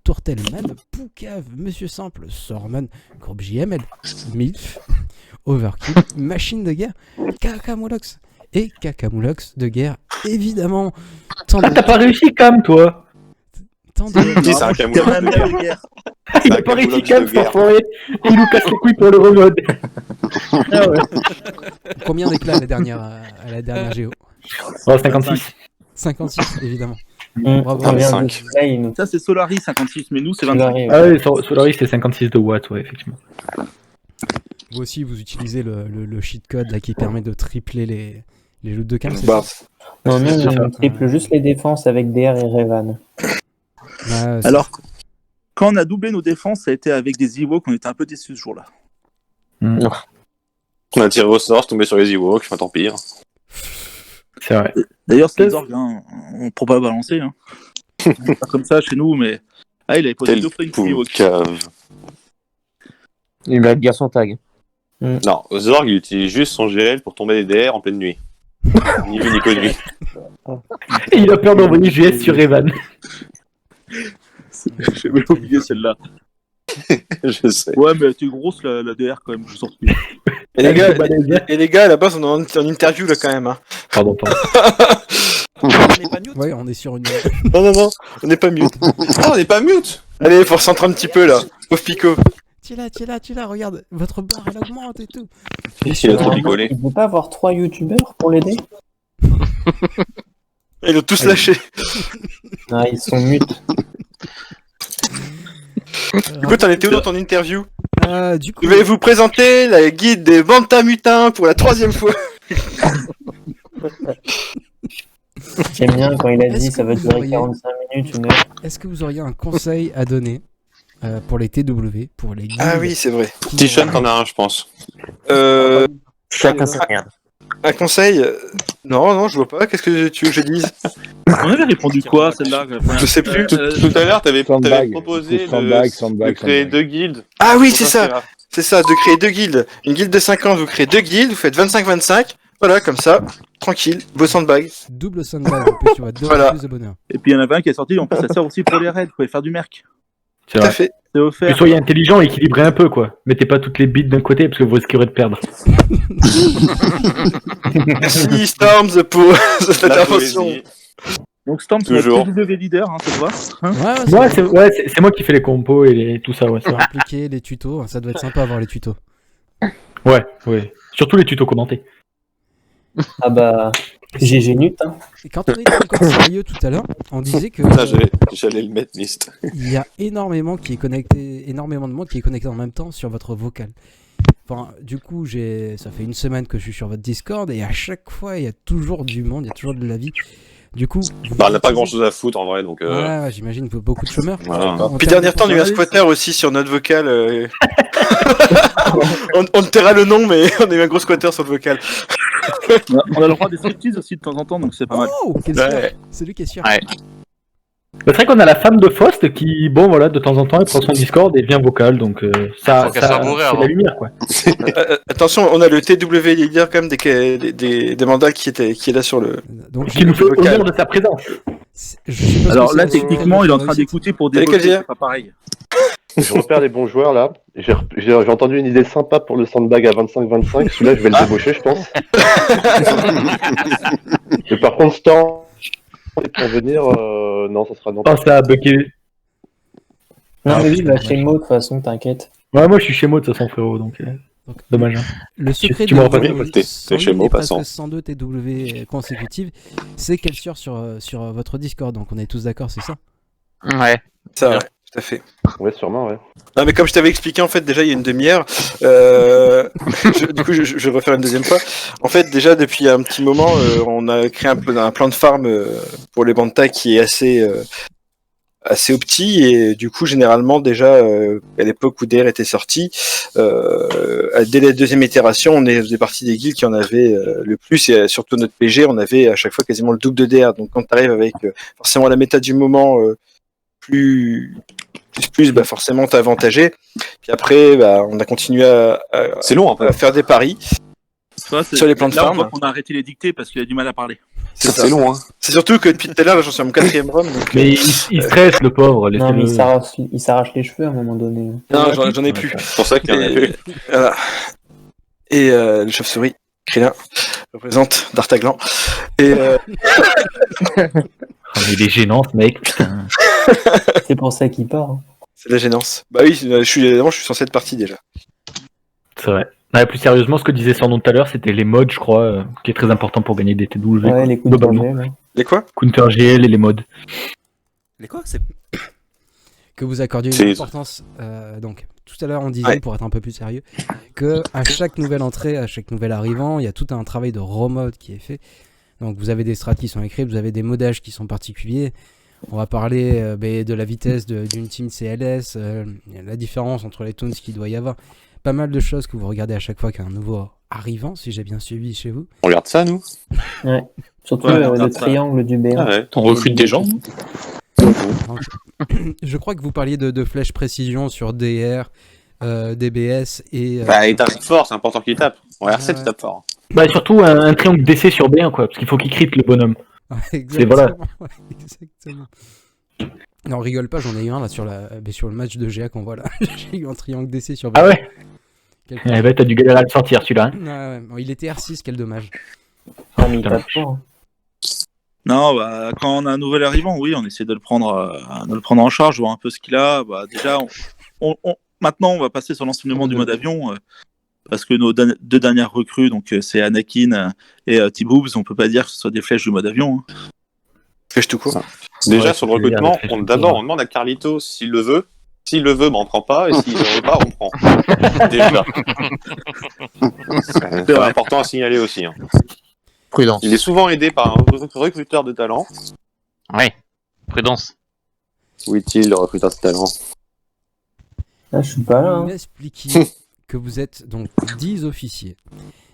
[SPEAKER 1] tourtelman, poucave, monsieur simple, sorman, groupe JML, milf, overkill, machine de guerre, cacamoulox et cacamoulox de guerre, évidemment. Tant
[SPEAKER 6] Ah, t'as pas réussi quand même, toi.
[SPEAKER 8] Si, c'est un
[SPEAKER 5] T'es
[SPEAKER 8] camouflage
[SPEAKER 5] ma
[SPEAKER 8] de
[SPEAKER 5] mère
[SPEAKER 8] guerre.
[SPEAKER 5] de guerre.
[SPEAKER 6] Il
[SPEAKER 8] un
[SPEAKER 6] a pas réussi
[SPEAKER 8] camouflage
[SPEAKER 6] quand même,
[SPEAKER 8] de
[SPEAKER 6] cet
[SPEAKER 8] guerre.
[SPEAKER 6] enfoiré. Et il nous casse les couilles pour le remode. Ah ouais.
[SPEAKER 1] Combien d'éclats à la dernière Géo?
[SPEAKER 6] Oh, 56.
[SPEAKER 1] 56, évidemment.
[SPEAKER 7] On vient de Slay, nous.
[SPEAKER 5] Ça, c'est Solari 56, mais nous, c'est 25.
[SPEAKER 7] Solari, ouais.
[SPEAKER 6] Ah oui, Solaris c'est 56 de watts, ouais, effectivement.
[SPEAKER 1] Vous aussi, vous utilisez le cheat code là, qui permet de tripler les loots de cam, c'est
[SPEAKER 8] Bah,
[SPEAKER 1] ça?
[SPEAKER 7] Non, nous,
[SPEAKER 6] C'est ça.
[SPEAKER 7] on triple juste les défenses avec DR et Revan.
[SPEAKER 1] Ouais,
[SPEAKER 5] Alors, quand on a doublé nos défenses, ça a été avec des Ewoks qu'on était un peu déçus ce jour-là.
[SPEAKER 8] on a tiré au sort, c'est tombé sur les Ewoks, enfin tant pis.
[SPEAKER 6] C'est vrai.
[SPEAKER 5] D'ailleurs, c'est les orgues, hein. On ne peut pas balancer. Hein. Pas comme ça chez nous, mais. Ah, il avait posé
[SPEAKER 8] Quel
[SPEAKER 5] 2 fois une fille Ewok.
[SPEAKER 8] cave.
[SPEAKER 9] Il va dire son tag.
[SPEAKER 8] Non, Zorg, il utilise juste son GL pour tomber les DR en pleine nuit. Ni vu ni connu.
[SPEAKER 6] Et il a peur d'envoyer GS sur Evan.
[SPEAKER 5] J'ai même oublié celle-là.
[SPEAKER 8] Je sais.
[SPEAKER 5] Ouais, mais elle était grosse la DR quand même, je suis sorti.
[SPEAKER 4] Et les gars, à la base, on est en interview là quand même. Hein.
[SPEAKER 6] Pardon.
[SPEAKER 1] Ouais, on est sur une.
[SPEAKER 4] Non, on n'est pas mute.
[SPEAKER 8] Ah, on n'est pas mute.
[SPEAKER 4] Allez, faut recentrer un petit peu là. Pauvre Pico.
[SPEAKER 1] Tu es là, regarde, votre barre elle augmente et tout.
[SPEAKER 8] Il a trop rigolé.
[SPEAKER 7] Il veut pas avoir 3 youtubeurs pour l'aider?
[SPEAKER 4] Ils l'ont tous lâché.
[SPEAKER 7] Non, ils sont mutes.
[SPEAKER 4] Du coup, t'en étais où dans ton interview?
[SPEAKER 1] Du coup,
[SPEAKER 4] Je vais vous présenter la guide des Bantamutins pour la 3e fois.
[SPEAKER 7] J'aime bien quand il a dit
[SPEAKER 1] Est-ce
[SPEAKER 7] ça
[SPEAKER 1] que
[SPEAKER 7] va
[SPEAKER 1] vous
[SPEAKER 7] durer
[SPEAKER 1] auriez-
[SPEAKER 7] 45 minutes, 1 heure.
[SPEAKER 1] est-ce que vous auriez un conseil à donner pour les TW, pour les guildes?
[SPEAKER 4] Ah oui, c'est vrai.
[SPEAKER 8] T-Shun, t'en as un, je pense.
[SPEAKER 9] Chacun sa merde.
[SPEAKER 4] Un conseil? Non, je vois pas. Qu'est-ce que tu veux que je dise?
[SPEAKER 5] On avait répondu quoi, celle-là?
[SPEAKER 4] Je sais plus.
[SPEAKER 8] Tout à l'heure, t'avais
[SPEAKER 9] Sandbag.
[SPEAKER 8] proposé
[SPEAKER 9] Sandbag,
[SPEAKER 8] de créer 2 guildes.
[SPEAKER 4] Ah oui, c'est ça. C'est ça, de créer 2 guildes. Une guilde de 50, vous créez 2 guildes, vous faites 25-25. Voilà, comme ça, tranquille, vos sandbags.
[SPEAKER 1] Double sandbag, en plus tu vois, 2
[SPEAKER 4] Voilà.
[SPEAKER 1] plus de bonheur.
[SPEAKER 5] Et puis il y en avait un qui est sorti, en plus ça sert aussi pour les raids, vous pouvez faire du merc.
[SPEAKER 6] C'est
[SPEAKER 4] Tout à
[SPEAKER 6] vrai.
[SPEAKER 4] fait.
[SPEAKER 5] C'est offert.
[SPEAKER 6] Mais soyez intelligent et équilibrez un peu, quoi. Mettez pas toutes les bits d'un côté parce que vous risquerez de perdre.
[SPEAKER 4] Merci Storms pour cette
[SPEAKER 8] La
[SPEAKER 4] intervention.
[SPEAKER 8] poésie.
[SPEAKER 5] Donc Stamp,
[SPEAKER 8] Toujours.
[SPEAKER 5] c'est notre TW leader, hein, ça te va hein
[SPEAKER 1] Ouais,
[SPEAKER 6] C'est moi qui fais les compos et tout ça, ouais, c'est vrai.
[SPEAKER 1] appliquer les tutos, ça doit être sympa à voir les tutos.
[SPEAKER 6] Ouais. Surtout les tutos commentés.
[SPEAKER 7] Ah bah, GG Nut, hein.
[SPEAKER 1] Et quand on était en code sérieux tout à l'heure, on disait que
[SPEAKER 8] Ça, j'allais le mettre liste.
[SPEAKER 1] il y a énormément de monde qui est connecté en même temps sur votre vocal. Enfin, du coup, ça fait 1 semaine que je suis sur votre Discord et à chaque fois, il y a toujours du monde, il y a toujours de la vie. Du coup,
[SPEAKER 8] Bah, on n'a pas grand chose à foutre en vrai, donc.
[SPEAKER 1] Ouais, j'imagine beaucoup de chômeurs.
[SPEAKER 8] Voilà.
[SPEAKER 1] En
[SPEAKER 4] Puis
[SPEAKER 1] termes
[SPEAKER 4] dernier
[SPEAKER 1] de
[SPEAKER 4] temps, on a eu un squatter aussi sur notre vocal. on te taira le nom, mais on a eu un gros squatter sur le vocal.
[SPEAKER 5] On a le droit des striptease aussi de temps en temps, donc c'est pas mal.
[SPEAKER 1] Oh, quel
[SPEAKER 8] Ouais.
[SPEAKER 1] sûr. C'est lui qui est sûr.
[SPEAKER 2] Ouais.
[SPEAKER 6] C'est vrai qu'on a la femme de Faust qui, bon voilà, de temps en temps, elle prend son Discord et vient vocal, donc ça,
[SPEAKER 2] Faut qu'elle soit bourrée,
[SPEAKER 6] c'est
[SPEAKER 2] avant.
[SPEAKER 6] la lumière, quoi.
[SPEAKER 4] Attention, on a le TW leader quand même des mandats qui est là sur le.
[SPEAKER 1] Donc,
[SPEAKER 6] Qui nous fait
[SPEAKER 4] vocal.
[SPEAKER 6] honneur de sa présence.
[SPEAKER 1] je suppose
[SPEAKER 5] Alors
[SPEAKER 1] que
[SPEAKER 5] là,
[SPEAKER 1] c'est
[SPEAKER 5] techniquement, il est en train
[SPEAKER 1] réussite.
[SPEAKER 5] d'écouter pour
[SPEAKER 4] Salut,
[SPEAKER 5] débloquer,
[SPEAKER 4] Kadir.
[SPEAKER 5] c'est pas pareil.
[SPEAKER 9] Je repère les bons joueurs là. J'ai entendu une idée sympa pour le sandbag à 25-25. Celui-là, je vais le débaucher, je pense. Mais par contre, Stan, pour venir, non, ça sera non.
[SPEAKER 6] Pense à Bucky.
[SPEAKER 7] Non, mais lui, il va chez Mo, de toute façon, t'inquiète.
[SPEAKER 6] Ouais, moi je suis chez moi de toute façon, frérot, donc dommage. Hein.
[SPEAKER 1] Le secret
[SPEAKER 6] Tu m'auras pas
[SPEAKER 8] dit, t'es chez moi, passant.
[SPEAKER 1] 102 TW consécutives, c'est qu'elle sort sur votre Discord, donc on est tous d'accord, c'est ça?
[SPEAKER 2] Ouais.
[SPEAKER 4] Ça, ouais, tout à fait.
[SPEAKER 9] Ouais, sûrement, ouais.
[SPEAKER 4] Non, mais comme je t'avais expliqué en fait déjà il y a une demi-heure, du coup je vais refaire une deuxième fois. En fait déjà depuis un petit moment on a créé un plan de farm pour les Banta qui est assez opti et du coup généralement déjà à l'époque où DR était sorti, dès la deuxième itération on faisait partie des guilds qui en avaient le plus et surtout notre PG on avait à chaque fois quasiment le double de DR. Donc quand tu arrives avec forcément la méta du moment plus, bah forcément t'es avantagé. Puis après, bah, on a continué
[SPEAKER 8] C'est long un peu.
[SPEAKER 4] à faire des paris.
[SPEAKER 5] Ça, c'est-
[SPEAKER 4] Sur les plans de
[SPEAKER 5] là,
[SPEAKER 4] farm.
[SPEAKER 5] on voit qu'on a arrêté les dictées parce qu'il a du mal à parler.
[SPEAKER 4] C'est ça.
[SPEAKER 8] C'est long, hein.
[SPEAKER 4] C'est surtout que depuis tout à l'heure, là, j'en suis à mon 4e run. Donc,
[SPEAKER 6] Mais il stresse, le pauvre.
[SPEAKER 7] Non, mais
[SPEAKER 6] laissez-le.
[SPEAKER 7] il s'arrache les cheveux à un moment donné.
[SPEAKER 4] non, j'en ai plus.
[SPEAKER 8] C'est pour ça qu'il y en a
[SPEAKER 4] Et,
[SPEAKER 8] plus.
[SPEAKER 4] voilà. Et le chauve-souris, Krillin, représente D'Artagnan. Et
[SPEAKER 6] Oh, mais il est gênant, ce mec, putain.
[SPEAKER 7] C'est pour ça qu'il part. Hein.
[SPEAKER 4] c'est de la gênance. Bah oui, je suis censé être parti déjà.
[SPEAKER 6] C'est vrai. Ouais, plus sérieusement, ce que disait Sandon tout à l'heure, c'était les modes, je crois, qui est très important pour gagner des TW.
[SPEAKER 7] Ouais, les coups de
[SPEAKER 6] globalement.
[SPEAKER 7] danger, ouais.
[SPEAKER 4] Les quoi?
[SPEAKER 6] Counter GL et les modes.
[SPEAKER 3] Les quoi? C'est
[SPEAKER 1] Que vous accordiez
[SPEAKER 8] C'est-
[SPEAKER 1] une importance. Donc, tout à l'heure, on disait, pour être un peu plus sérieux, que à chaque nouvelle entrée, à chaque nouvel arrivant, il y a tout un travail de remode qui est fait. Donc, vous avez des strats qui sont écrits, vous avez des modages qui sont particuliers. On va parler de la vitesse d'une team CLS, la différence entre les tones qu'il doit y avoir. Pas mal de choses que vous regardez à chaque fois qu'il y a un nouveau arrivant, si j'ai bien suivi chez vous.
[SPEAKER 8] On regarde ça, nous.
[SPEAKER 7] Surtout
[SPEAKER 5] Ouais,
[SPEAKER 7] le
[SPEAKER 5] regarde ça.
[SPEAKER 7] triangle du béant.
[SPEAKER 8] Ah ouais.
[SPEAKER 10] On recrute des gens.
[SPEAKER 1] Donc, je crois que vous parliez de flèches précision sur DR, DBS et...
[SPEAKER 8] Bah, il tape fort, c'est important qu'il tape. En R7,
[SPEAKER 1] Ouais.
[SPEAKER 8] il tape fort.
[SPEAKER 6] Bah, surtout un triangle DC sur B1, quoi, parce qu'il faut qu'il crit le bonhomme.
[SPEAKER 1] Ouais,
[SPEAKER 6] voilà.
[SPEAKER 1] ouais, exactement. Non, rigole pas, j'en ai eu un là sur le match de GA qu'on voit là. J'ai eu un triangle DC sur B.
[SPEAKER 6] Ah ouais?
[SPEAKER 1] Quelqu'un-
[SPEAKER 6] Eh ben, t'as dû galérer à le sortir, celui-là. Hein.
[SPEAKER 1] Ouais, ouais. Il était R6, quel dommage.
[SPEAKER 7] Ah, mais il tape fort.
[SPEAKER 5] Non, bah, quand on a un nouvel arrivant, oui, on essaie de le prendre en charge, voir un peu ce qu'il a. Bah, déjà, maintenant, on va passer sur l'enseignement du mode avion, parce que nos deux dernières recrues, donc c'est Anakin et T-Boobs, on peut pas dire que ce soit des flèches du mode avion. Hein.
[SPEAKER 4] Flèche tout court.
[SPEAKER 8] Déjà,
[SPEAKER 6] Ouais,
[SPEAKER 8] sur le
[SPEAKER 6] c'est
[SPEAKER 8] recrutement,
[SPEAKER 6] bien, c'est
[SPEAKER 8] d'abord,
[SPEAKER 6] sûr.
[SPEAKER 8] on demande à Carlito s'il le veut. S'il le veut, bah, on prend pas. Et s'il ne veut pas, on prend. Déjà. C'est important à signaler aussi. Hein.
[SPEAKER 10] Prudence.
[SPEAKER 8] Il est souvent aidé par un recruteur de talent.
[SPEAKER 2] Ouais, prudence.
[SPEAKER 8] Où est-il, le recruteur de talent?
[SPEAKER 7] Ah, je suis pas là. Hein.
[SPEAKER 1] M'expliquez que vous êtes donc 10 officiers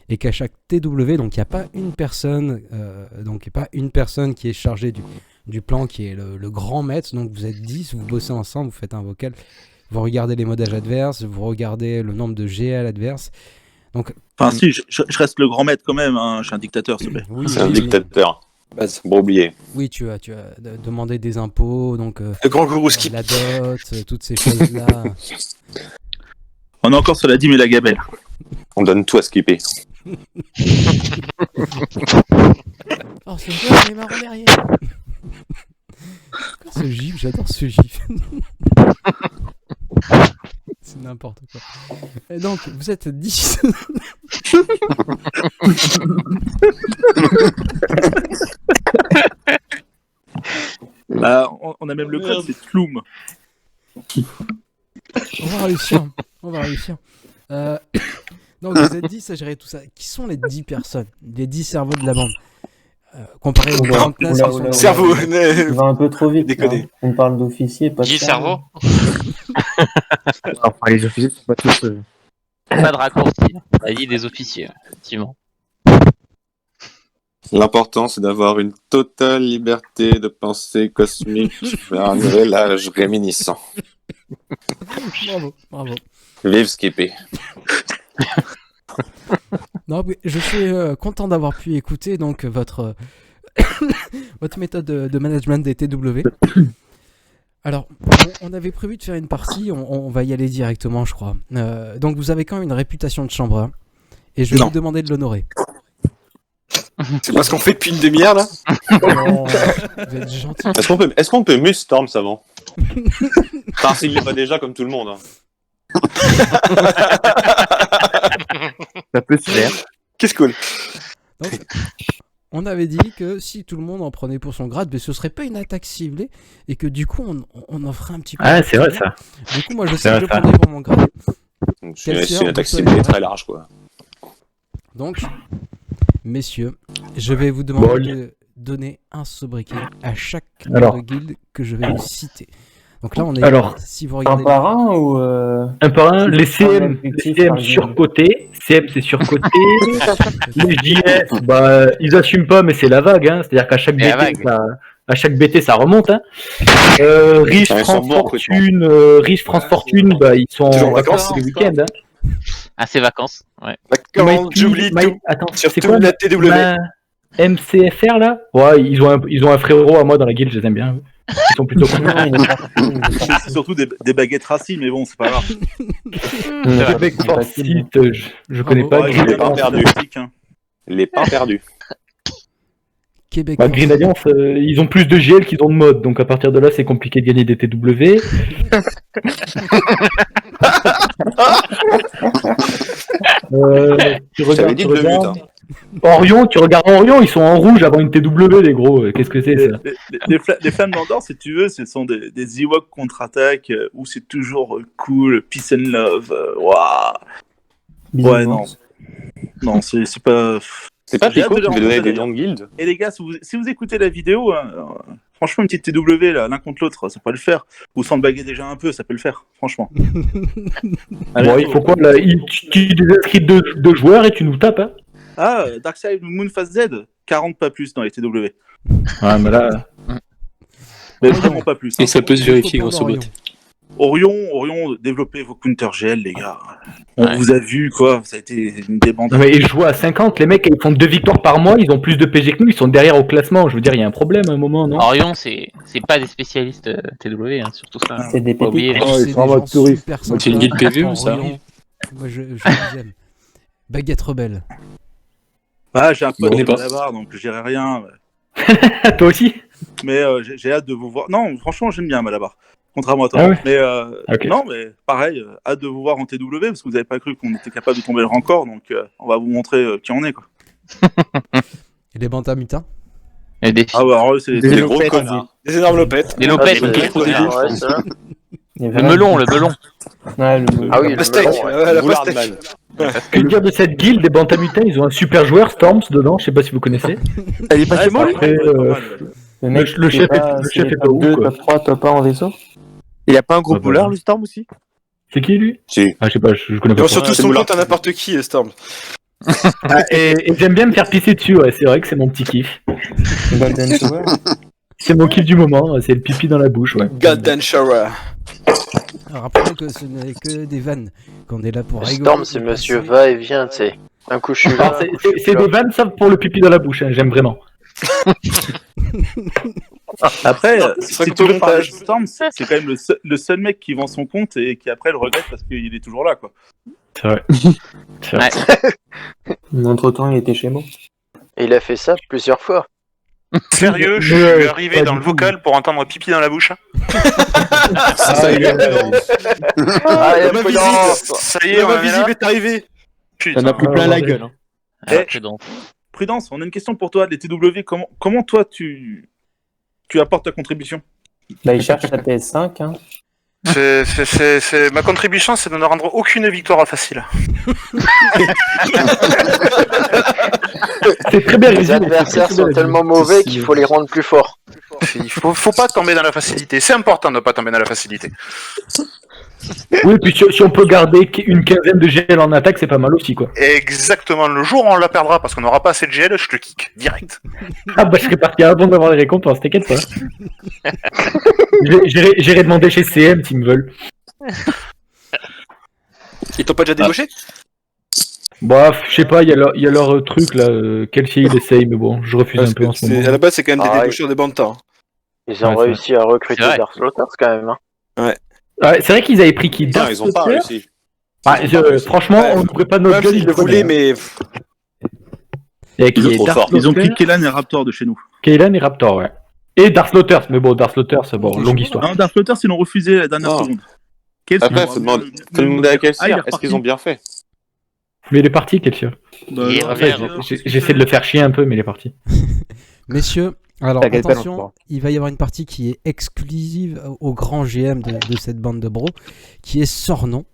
[SPEAKER 1] et qu'à chaque TW, donc il n'y a pas une personne, qui est chargée du plan, qui est le grand maître. Donc vous êtes 10, vous bossez ensemble, vous faites un vocal, vous regardez les modages adverses, vous regardez le nombre de GL adverses. Donc,
[SPEAKER 5] Enfin, si, je reste le grand maître quand même, hein, je suis un dictateur, s'il te plaît.
[SPEAKER 1] oui,
[SPEAKER 8] C'est un
[SPEAKER 1] oui,
[SPEAKER 8] dictateur.
[SPEAKER 4] Base.
[SPEAKER 8] Bon, oublié.
[SPEAKER 1] oui, tu as demandé des impôts, donc
[SPEAKER 4] Le grand gourou skip.
[SPEAKER 1] la dot, toutes ces choses-là.
[SPEAKER 5] On est encore sur la dîme et la gabelle.
[SPEAKER 8] On donne tout à skipper.
[SPEAKER 1] Oh, ce gars, il est marrant derrière. Ce gif, j'adore ce gif. C'est n'importe quoi. Et donc, vous êtes 10.
[SPEAKER 5] Bah, on a même le code, c'est Tloum.
[SPEAKER 1] On va réussir. On va réussir. Donc, vous êtes 10 à gérer tout ça. Qui sont les 10 personnes? Les 10 cerveaux de la bande? Comparé aux 40 places qui sont...
[SPEAKER 4] Cerveau.
[SPEAKER 7] Il va un peu trop vite.
[SPEAKER 4] Déconner.
[SPEAKER 7] Hein. On parle d'officier, pas de
[SPEAKER 2] 10
[SPEAKER 7] cerveau.
[SPEAKER 2] cerveaux.
[SPEAKER 10] Enfin, les officiers sont pas tous.
[SPEAKER 2] Pas de raccourci. On a dit des officiers, effectivement.
[SPEAKER 8] L'important, c'est d'avoir une totale liberté de pensée cosmique vers un nouvel âge réminiscent.
[SPEAKER 1] Bravo, bravo.
[SPEAKER 8] Vive Skippy.
[SPEAKER 1] Non, mais je suis content d'avoir pu écouter donc votre votre méthode de management des TW. Alors, on avait prévu de faire une partie, on va y aller directement, je crois. Donc, vous avez quand même une réputation de chambreur, et je vais
[SPEAKER 4] Non.
[SPEAKER 1] vous demander de l'honorer.
[SPEAKER 4] C'est pas ce qu'on fait depuis une demi-heure là.
[SPEAKER 1] Vous êtes gentil.
[SPEAKER 8] Est-ce qu'on peut mute Storms avant? Enfin, s'il l'est pas déjà comme tout le monde. Hein.
[SPEAKER 10] Ça peut se faire.
[SPEAKER 4] Qu'est-ce cool.
[SPEAKER 1] Donc, on avait dit que si tout le monde en prenait pour son grade, mais ce serait pas une attaque ciblée, et que du coup, on en ferait un petit peu.
[SPEAKER 6] Ah, c'est vrai ça.
[SPEAKER 1] Du coup, moi, je
[SPEAKER 6] C'est
[SPEAKER 1] sais que je
[SPEAKER 6] vrai, ça.
[SPEAKER 1] prendrais pour mon grade.
[SPEAKER 8] Donc,
[SPEAKER 1] Quelle
[SPEAKER 8] c'est
[SPEAKER 1] sœur
[SPEAKER 8] une attaque
[SPEAKER 1] vous soyez,
[SPEAKER 8] ciblée
[SPEAKER 1] ouais.
[SPEAKER 8] très large, quoi.
[SPEAKER 1] Donc, messieurs, je vais vous demander de donner un sobriquet à chaque
[SPEAKER 6] Alors.
[SPEAKER 1] guilde que je vais vous citer. Donc là, on est.
[SPEAKER 6] Alors.
[SPEAKER 1] Si vous
[SPEAKER 7] Un
[SPEAKER 1] regardez.
[SPEAKER 7] par un ou.
[SPEAKER 6] Un par un, les CM, surcotés. CM, c'est surcoté. Les JS, bah, ils assument pas, mais c'est la vague. Hein. C'est-à-dire qu'à chaque
[SPEAKER 2] C'est la
[SPEAKER 6] BT, à chaque BT, ça remonte. Hein. Riche,
[SPEAKER 8] Ils sont
[SPEAKER 6] France
[SPEAKER 8] bons,
[SPEAKER 6] Fortune, Riche, France Fortune, bah, ils sont
[SPEAKER 4] Toujours
[SPEAKER 6] en
[SPEAKER 4] en
[SPEAKER 6] vacances
[SPEAKER 4] vacances.
[SPEAKER 6] les week-ends. Hein.
[SPEAKER 2] À ses vacances, ouais.
[SPEAKER 4] D'accord, j'oublie tout.
[SPEAKER 6] Attends,
[SPEAKER 4] Surtout
[SPEAKER 6] c'est quoi
[SPEAKER 4] la TW.
[SPEAKER 6] MCFR là? Ouais, ils ont un frérot à moi dans la guilde, je les aime bien. Ils sont plutôt cool.
[SPEAKER 7] Non, il est parti.
[SPEAKER 5] C'est surtout des baguettes racistes, mais bon, c'est pas grave.
[SPEAKER 6] Le mec je connais pas.
[SPEAKER 1] Bravo.
[SPEAKER 8] Ouais, les pains perdus.
[SPEAKER 5] Hein.
[SPEAKER 8] Les pains perdus.
[SPEAKER 1] Québec.
[SPEAKER 6] Bah, Green Alliance, ils ont plus de GL qu'ils ont de mode, donc à partir de là, c'est compliqué de gagner des TW. Tu regardes,
[SPEAKER 8] dit 2 minutes. Hein.
[SPEAKER 6] Orion, tu regardes Orion, ils sont en rouge avant une TW, les gros. Qu'est-ce que c'est ça?
[SPEAKER 5] Les flammes d'Andorre, si tu veux, ce sont des Ewoks contre-attaque où c'est toujours cool, peace and love. Waouh. Ouais, non. Non, c'est pas.
[SPEAKER 8] C'est pas
[SPEAKER 5] J'ai hâte
[SPEAKER 8] Pico
[SPEAKER 5] de
[SPEAKER 8] qui
[SPEAKER 5] les
[SPEAKER 8] veut donner
[SPEAKER 5] rencontrer,
[SPEAKER 8] des noms de guildes.
[SPEAKER 5] Et les gars, si vous écoutez la vidéo, franchement, une petite TW là, l'un contre l'autre, ça peut le faire. Ou sandbaguer déjà un peu, ça peut le faire, franchement.
[SPEAKER 6] Bon, il faut quoi là? Tu désinscris deux joueurs et tu nous tapes, hein?
[SPEAKER 5] Ah, Darkseid Moonphase Z, 40 pas plus dans les TW.
[SPEAKER 6] Ouais, mais là.
[SPEAKER 5] Mais vraiment pas plus.
[SPEAKER 3] Et ça peut se vérifier grâce au bot.
[SPEAKER 5] Orion, développez vos counter GL, les gars. On vous a vu, quoi. Ça a été une débande.
[SPEAKER 6] Non, mais ils jouent à 50, les mecs, ils font 2 victoires par mois, ils ont plus de PG que nous, ils sont derrière au classement. Je veux dire, il y a un problème à un moment, non?
[SPEAKER 2] Orion, c'est pas des spécialistes TW, hein, surtout ça.
[SPEAKER 7] C'est des
[SPEAKER 2] Pas oublier.
[SPEAKER 7] pépites.
[SPEAKER 3] Ils sont en mode touriste.
[SPEAKER 1] C'est
[SPEAKER 3] une guide PV ou ça?
[SPEAKER 1] Moi, je vous aime. Baguette rebelle.
[SPEAKER 5] Ah, j'ai un pote
[SPEAKER 3] On est
[SPEAKER 5] qui est
[SPEAKER 3] pas.
[SPEAKER 5] là-bas, donc je dirai rien.
[SPEAKER 6] Toi aussi?
[SPEAKER 5] Mais j'ai hâte de vous voir. Non, franchement, j'aime bien Malabar. Contrairement à toi.
[SPEAKER 6] Ah ouais.
[SPEAKER 5] Mais
[SPEAKER 6] Ok.
[SPEAKER 5] non, mais pareil, hâte de vous voir en TW parce que vous n'avez pas cru qu'on était capable de tomber le rencor, donc on va vous montrer qui on est, quoi.
[SPEAKER 1] Et les bantamutins?
[SPEAKER 2] Et des
[SPEAKER 5] Ah bah alors, c'est
[SPEAKER 8] Des gros connards.
[SPEAKER 4] Des énormes lopettes.
[SPEAKER 2] Des lopettes,
[SPEAKER 11] Ah,
[SPEAKER 2] ok.
[SPEAKER 11] des connards, ouais, ça.
[SPEAKER 7] Il y a
[SPEAKER 2] Le
[SPEAKER 7] vraiment-
[SPEAKER 2] melon, le melon.
[SPEAKER 7] Ouais, le melon.
[SPEAKER 11] Ah oui, le
[SPEAKER 4] Pastèque.
[SPEAKER 11] melon, ouais.
[SPEAKER 4] La
[SPEAKER 8] Boulard de
[SPEAKER 4] pastèque.
[SPEAKER 8] man.
[SPEAKER 6] Que dire de cette guilde des bantamutins? Ils ont un super joueur, Storms, dedans, je sais pas si vous connaissez.
[SPEAKER 10] Elle est pas chez moi, lui
[SPEAKER 6] Après,
[SPEAKER 7] Le mec,
[SPEAKER 6] le chef est- le chef est pas ouf,
[SPEAKER 7] top 2,
[SPEAKER 6] quoi.
[SPEAKER 7] top 3, top 1 en vaisseau.
[SPEAKER 10] Il y a pas un gros
[SPEAKER 6] Ah bah,
[SPEAKER 10] boulard,
[SPEAKER 6] non.
[SPEAKER 10] le Storm aussi?
[SPEAKER 6] C'est qui lui?
[SPEAKER 8] Si.
[SPEAKER 6] Ah, je sais pas, je connais
[SPEAKER 4] Ils
[SPEAKER 6] pas.
[SPEAKER 4] ont surtout
[SPEAKER 8] c'est
[SPEAKER 4] son
[SPEAKER 8] Boulard.
[SPEAKER 4] compte à n'importe qui, Storm.
[SPEAKER 6] Ah, et j'aime bien me faire pisser dessus, ouais, c'est vrai que c'est mon petit kiff.
[SPEAKER 7] Golden Tower.
[SPEAKER 6] C'est mon kiff du moment, c'est le pipi dans la bouche, ouais.
[SPEAKER 4] Golden Shower.
[SPEAKER 1] Alors, rappelons que ce n'est que des vannes, qu'on est là pour
[SPEAKER 11] Le
[SPEAKER 1] rigoler.
[SPEAKER 11] Storm, c'est monsieur va et vient, tu sais. Un coup je suis là,
[SPEAKER 6] Alors,
[SPEAKER 11] un coup je suis
[SPEAKER 6] c'est
[SPEAKER 11] là.
[SPEAKER 6] des vannes, sauf pour le pipi dans la bouche, hein, j'aime vraiment.
[SPEAKER 5] Après,
[SPEAKER 4] Ce serait
[SPEAKER 5] si
[SPEAKER 4] que
[SPEAKER 5] tu
[SPEAKER 4] tout le
[SPEAKER 5] veux parler de
[SPEAKER 4] montage.
[SPEAKER 5] Storm, c'est quand même le seul mec qui vend son compte et qui après le regrette parce qu'il est toujours là, quoi.
[SPEAKER 6] C'est vrai. C'est vrai.
[SPEAKER 7] Entre temps, il était chez moi.
[SPEAKER 11] Et il a fait ça plusieurs fois.
[SPEAKER 12] Sérieux, je suis arrivé dans le vocal pour entendre pipi dans la bouche.
[SPEAKER 8] Ça, il est
[SPEAKER 11] Ah, il y a
[SPEAKER 4] Ma
[SPEAKER 11] prudence.
[SPEAKER 12] Ça y est, on
[SPEAKER 4] Ma
[SPEAKER 12] en est
[SPEAKER 4] visible
[SPEAKER 12] là.
[SPEAKER 4] est arrivé.
[SPEAKER 12] Putain.
[SPEAKER 10] T'en as pris plein la gueule. Hein.
[SPEAKER 2] Ah, prudent.
[SPEAKER 5] Prudence, on a une question pour toi, les TW, comment toi tu apportes ta contribution?
[SPEAKER 7] Bah, il cherche sa PS5, hein.
[SPEAKER 12] Ma contribution, c'est de ne rendre aucune victoire facile.
[SPEAKER 6] C'est très bien
[SPEAKER 11] Les
[SPEAKER 6] résumé.
[SPEAKER 11] adversaires sont tellement mauvais qu'il faut les rendre plus forts.
[SPEAKER 12] Il faut pas tomber dans la facilité. C'est important de ne pas tomber dans la facilité.
[SPEAKER 6] Oui, puis si on peut garder une quinzaine de GL en attaque, c'est pas mal aussi, quoi.
[SPEAKER 12] Exactement. Le jour où on la perdra parce qu'on n'aura pas assez de GL, je te kick direct.
[SPEAKER 6] Ah bah je serais parti avant d'avoir les récompenses, t'inquiète pas. J'irai demander chez CM s'ils me veulent.
[SPEAKER 4] Ils t'ont pas déjà débauché?
[SPEAKER 6] Bah, je sais pas, il y a leur truc là, Kelsey il essaye, mais bon, je refuse un peu en ce moment.
[SPEAKER 4] À la base, c'est quand même des
[SPEAKER 11] Ah,
[SPEAKER 4] débaucheurs de bandes temps.
[SPEAKER 11] Ils ont
[SPEAKER 6] Ouais,
[SPEAKER 11] réussi à recruter
[SPEAKER 2] C'est vrai.
[SPEAKER 11] Dark Slaughters quand même. Hein.
[SPEAKER 6] Ouais, c'est vrai qu'ils avaient pris qui?
[SPEAKER 8] Putain, ils ont pas réussi.
[SPEAKER 6] Ah, franchement,
[SPEAKER 4] Ouais.
[SPEAKER 6] on n'ouvrait pas notre
[SPEAKER 4] Même
[SPEAKER 6] gueule,
[SPEAKER 4] s'ils
[SPEAKER 6] ils
[SPEAKER 4] le voulaient,
[SPEAKER 6] connaissent.
[SPEAKER 4] mais.
[SPEAKER 6] Il y a qui?
[SPEAKER 8] Ils ont
[SPEAKER 6] Il y a
[SPEAKER 8] trop
[SPEAKER 6] Dark
[SPEAKER 8] fort.
[SPEAKER 5] Ils ont
[SPEAKER 6] Slaughter,
[SPEAKER 5] pris Kellan et Raptor de chez nous.
[SPEAKER 6] Kaylan et Raptor, ouais. Et Dark Slaughters, mais bon, Dark Slaughters, c'est bon, longue histoire.
[SPEAKER 5] Non, Dark Slaughters, ils l'ont refusé à la dernière
[SPEAKER 8] Non.
[SPEAKER 5] seconde. Kelsey,
[SPEAKER 8] Après, faut demander à Kelsey,
[SPEAKER 5] Ah, il est
[SPEAKER 8] est-ce
[SPEAKER 5] reparti.
[SPEAKER 8] qu'ils ont bien fait?
[SPEAKER 6] Mais il est parti, Kelsey.
[SPEAKER 5] Bah,
[SPEAKER 2] Il
[SPEAKER 5] non,
[SPEAKER 2] revient.
[SPEAKER 6] J'essaie de le faire chier un peu, mais il est parti.
[SPEAKER 1] Messieurs, alors
[SPEAKER 10] T'inquiète pas,
[SPEAKER 1] attention,
[SPEAKER 10] non,
[SPEAKER 1] il va y avoir une partie qui est exclusive au grand GM de cette bande de bros, qui est Sornon.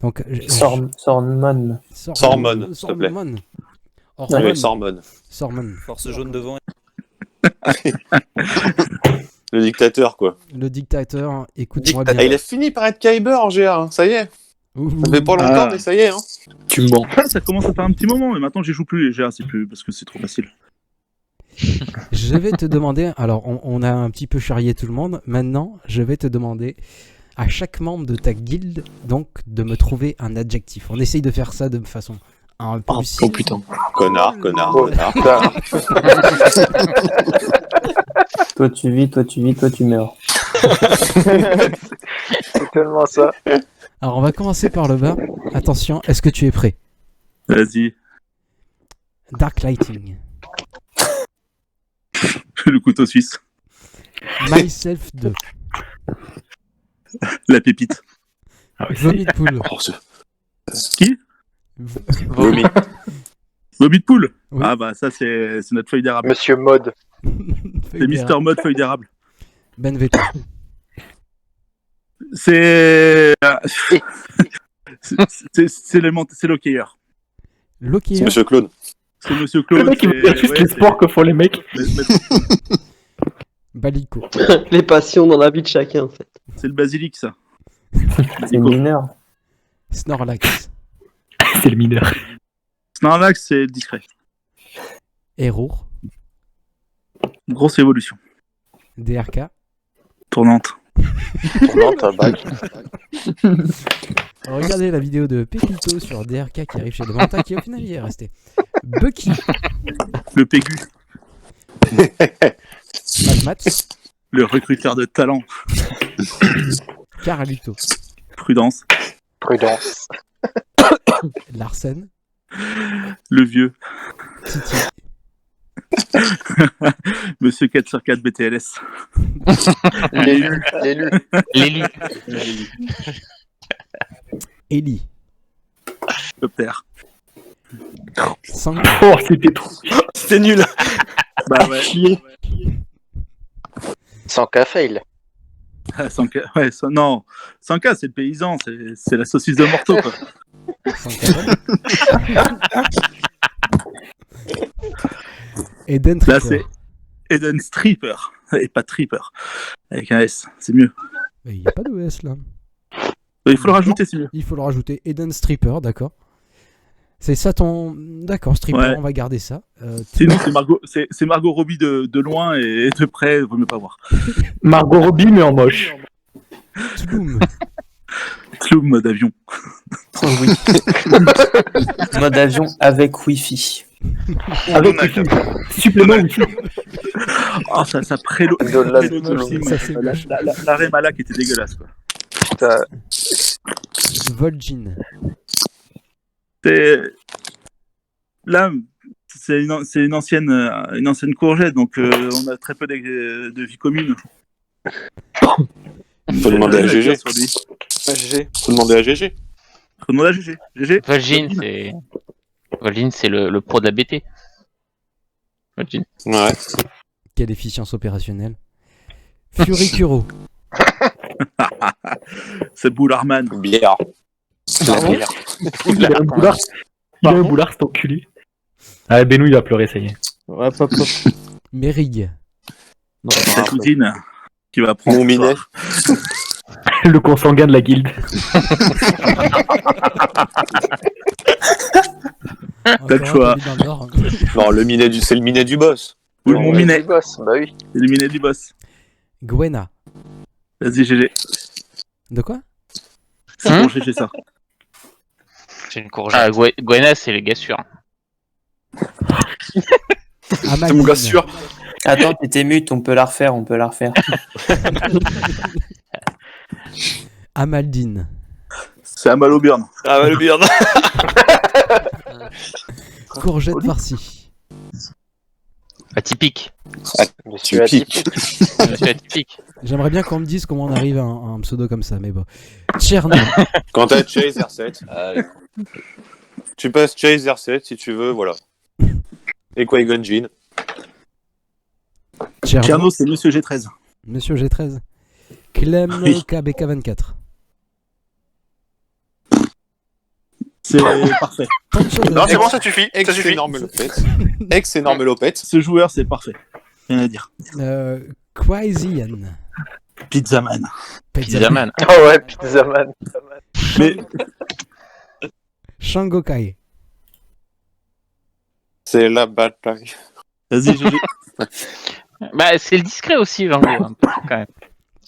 [SPEAKER 1] Donc,
[SPEAKER 7] Sormon.
[SPEAKER 1] Sormon,
[SPEAKER 8] Sormon, s'il te plaît.
[SPEAKER 1] Sormon.
[SPEAKER 8] Sormon.
[SPEAKER 1] Sormon.
[SPEAKER 3] Force jaune devant.
[SPEAKER 8] Le dictateur, quoi.
[SPEAKER 1] Le dictateur, écoute-moi
[SPEAKER 8] Ah,
[SPEAKER 1] bien.
[SPEAKER 8] il a fini par être Kyber en GA, hein. Ça y est.
[SPEAKER 1] Ouh.
[SPEAKER 8] Ça fait pas longtemps,
[SPEAKER 5] Ah.
[SPEAKER 8] mais ça y est. Hein.
[SPEAKER 3] Tu me mens.
[SPEAKER 5] Ça commence à faire un petit moment, mais maintenant j'y joue plus les GA, c'est plus parce que c'est trop facile.
[SPEAKER 1] Je vais te demander, alors on a un petit peu charrié tout le monde, maintenant je vais te demander à chaque membre de ta guilde donc de me trouver un adjectif. On essaye de faire ça de façon un peu
[SPEAKER 3] Oh putain.
[SPEAKER 8] Connard.
[SPEAKER 11] Oh, putain.
[SPEAKER 7] Toi tu vis, toi tu meurs.
[SPEAKER 11] C'est tellement ça.
[SPEAKER 1] Alors on va commencer par le bas. Attention, est-ce que tu es prêt?
[SPEAKER 5] Vas-y.
[SPEAKER 1] Dark Lighting.
[SPEAKER 5] Le couteau suisse.
[SPEAKER 1] Myself 2.
[SPEAKER 5] La pépite.
[SPEAKER 1] Vomi de poule.
[SPEAKER 5] Qui
[SPEAKER 2] Vomi.
[SPEAKER 5] Vomi de poule.
[SPEAKER 1] Oui.
[SPEAKER 5] Ah bah ça c'est notre feuille d'érable.
[SPEAKER 11] Monsieur Mode.
[SPEAKER 5] C'est Mister Mode feuille d'érable.
[SPEAKER 1] Ben Veto.
[SPEAKER 5] C'est c'est l'hockeyeur.
[SPEAKER 1] Lockyer.
[SPEAKER 8] C'est Monsieur Claude.
[SPEAKER 5] C'est Monsieur
[SPEAKER 6] Le
[SPEAKER 5] Claude.
[SPEAKER 6] mec, il veut dire juste les sports que font les mecs.
[SPEAKER 1] Balico.
[SPEAKER 13] Les passions dans la vie de chacun, en fait.
[SPEAKER 5] C'est le basilic, ça.
[SPEAKER 7] C'est mineur.
[SPEAKER 1] Snorlax.
[SPEAKER 6] C'est le mineur.
[SPEAKER 5] Snorlax, c'est discret.
[SPEAKER 1] Héros.
[SPEAKER 5] Grosse évolution.
[SPEAKER 1] DRK.
[SPEAKER 5] Tournante.
[SPEAKER 11] Tournante à bac.
[SPEAKER 1] Regardez la vidéo de Pépito sur DRK qui arrive chez Devanta qui au final y est resté. Bucky.
[SPEAKER 5] Le Pégu.
[SPEAKER 1] Mats.
[SPEAKER 5] Le recruteur de talent.
[SPEAKER 1] Carlito.
[SPEAKER 5] Prudence.
[SPEAKER 11] Prudence.
[SPEAKER 1] Larsen.
[SPEAKER 5] Le vieux.
[SPEAKER 1] Titi.
[SPEAKER 5] Monsieur 4 sur 4 BTLS.
[SPEAKER 11] L'élu. L'élu.
[SPEAKER 2] L'élu.
[SPEAKER 1] Ellie.
[SPEAKER 5] Copter.
[SPEAKER 1] Sanka.
[SPEAKER 6] Oh, c'était trop.
[SPEAKER 4] C'était nul.
[SPEAKER 5] Bah ouais.
[SPEAKER 11] Sans cas fail.
[SPEAKER 5] Ah, Sanka, ouais, non. Sanka, c'est le paysan, c'est la saucisse de morteau, quoi.
[SPEAKER 1] Eden
[SPEAKER 5] Là,
[SPEAKER 1] Tripper.
[SPEAKER 5] c'est Eden Stripper. Et pas Tripper. Avec un S, c'est mieux.
[SPEAKER 1] Il n'y a pas de ES là.
[SPEAKER 5] Il faut le rajouter, c'est mieux.
[SPEAKER 1] Il faut le rajouter. Eden Stripper, d'accord. C'est ça ton. D'accord, Stripper,
[SPEAKER 5] Ouais.
[SPEAKER 1] on va garder ça.
[SPEAKER 5] Sinon, c'est Margot Robbie de loin et de près, vaut mieux pas voir.
[SPEAKER 6] Margot Robbie, mais en moche.
[SPEAKER 1] Tloum.
[SPEAKER 5] Tloum, mode avion.
[SPEAKER 7] Oh oui. Mode avion avec Wi-Fi.
[SPEAKER 6] Avec Wi-Fi. Supplément Wi-Fi.
[SPEAKER 5] Oh, ça prélo. La Remala qui était dégueulasse, quoi.
[SPEAKER 11] Putain.
[SPEAKER 1] Vol'jin.
[SPEAKER 5] Là, c'est une ancienne courgette, donc on a très peu de vie commune.
[SPEAKER 8] Faut demander à GG.
[SPEAKER 5] Sur lui.
[SPEAKER 8] Faut demander à GG.
[SPEAKER 5] Faut demander à GG. GG.
[SPEAKER 2] Vol'jin, c'est le pro de la BT. Vol'jin.
[SPEAKER 8] Ouais.
[SPEAKER 1] Quelle efficience opérationnelle. Furikuro.
[SPEAKER 5] C'est Boularman.
[SPEAKER 8] Bière.
[SPEAKER 6] Il a un boulard. Il a un boulard, cet enculé. Ah, Benou, il va pleurer, ça y est.
[SPEAKER 13] Ouais, pop.
[SPEAKER 1] Merig.
[SPEAKER 5] Sa cousine qui va prendre.
[SPEAKER 8] Mon minet.
[SPEAKER 6] Le consanguin de la guilde.
[SPEAKER 5] T'as le choix.
[SPEAKER 8] Non, c'est le minet du boss.
[SPEAKER 5] Ou mon minet.
[SPEAKER 11] Boss, bah oui.
[SPEAKER 5] C'est le minet du boss.
[SPEAKER 1] Gwena.
[SPEAKER 5] Vas-y, GG.
[SPEAKER 1] De quoi?
[SPEAKER 5] C'est bon, GG ça.
[SPEAKER 2] C'est une courgette. Ah, Gwena, c'est les gars sûrs.
[SPEAKER 4] C'est mon gars sûr.
[SPEAKER 7] Attends, t'étais mute, on peut la refaire.
[SPEAKER 1] Amaldine.
[SPEAKER 5] C'est Amalo Burn.
[SPEAKER 4] Ah ouais, le Beard.
[SPEAKER 1] Courgette farcie.
[SPEAKER 2] Atypique.
[SPEAKER 11] Monsieur atypique.
[SPEAKER 2] Monsieur atypique.
[SPEAKER 1] J'aimerais bien qu'on me dise comment on arrive à un pseudo comme ça, mais bon. Tcherno.
[SPEAKER 8] Quand t'as Chase R7, tu passes Chase R7 si tu veux, voilà. Et Qui-Gon Jinn.
[SPEAKER 5] Tcherno, c'est Monsieur G13.
[SPEAKER 1] Monsieur G13. Clem
[SPEAKER 5] Oui.
[SPEAKER 1] KBK24.
[SPEAKER 5] C'est parfait.
[SPEAKER 12] Non, c'est bon, ça suffit. Ça suffit.
[SPEAKER 8] Ex-énorme Lopet. Ex-énorme Lopet.
[SPEAKER 5] Ce joueur, c'est parfait. Rien à dire.
[SPEAKER 1] Quaisian.
[SPEAKER 5] Pizzaman.
[SPEAKER 2] Pizzaman.
[SPEAKER 11] Oh ouais, Pizzaman.
[SPEAKER 5] Mais
[SPEAKER 1] Shangokai.
[SPEAKER 8] C'est la bataille.
[SPEAKER 5] vas-y, GG.
[SPEAKER 2] Bah, c'est le discret aussi, Django, un peu, quand même.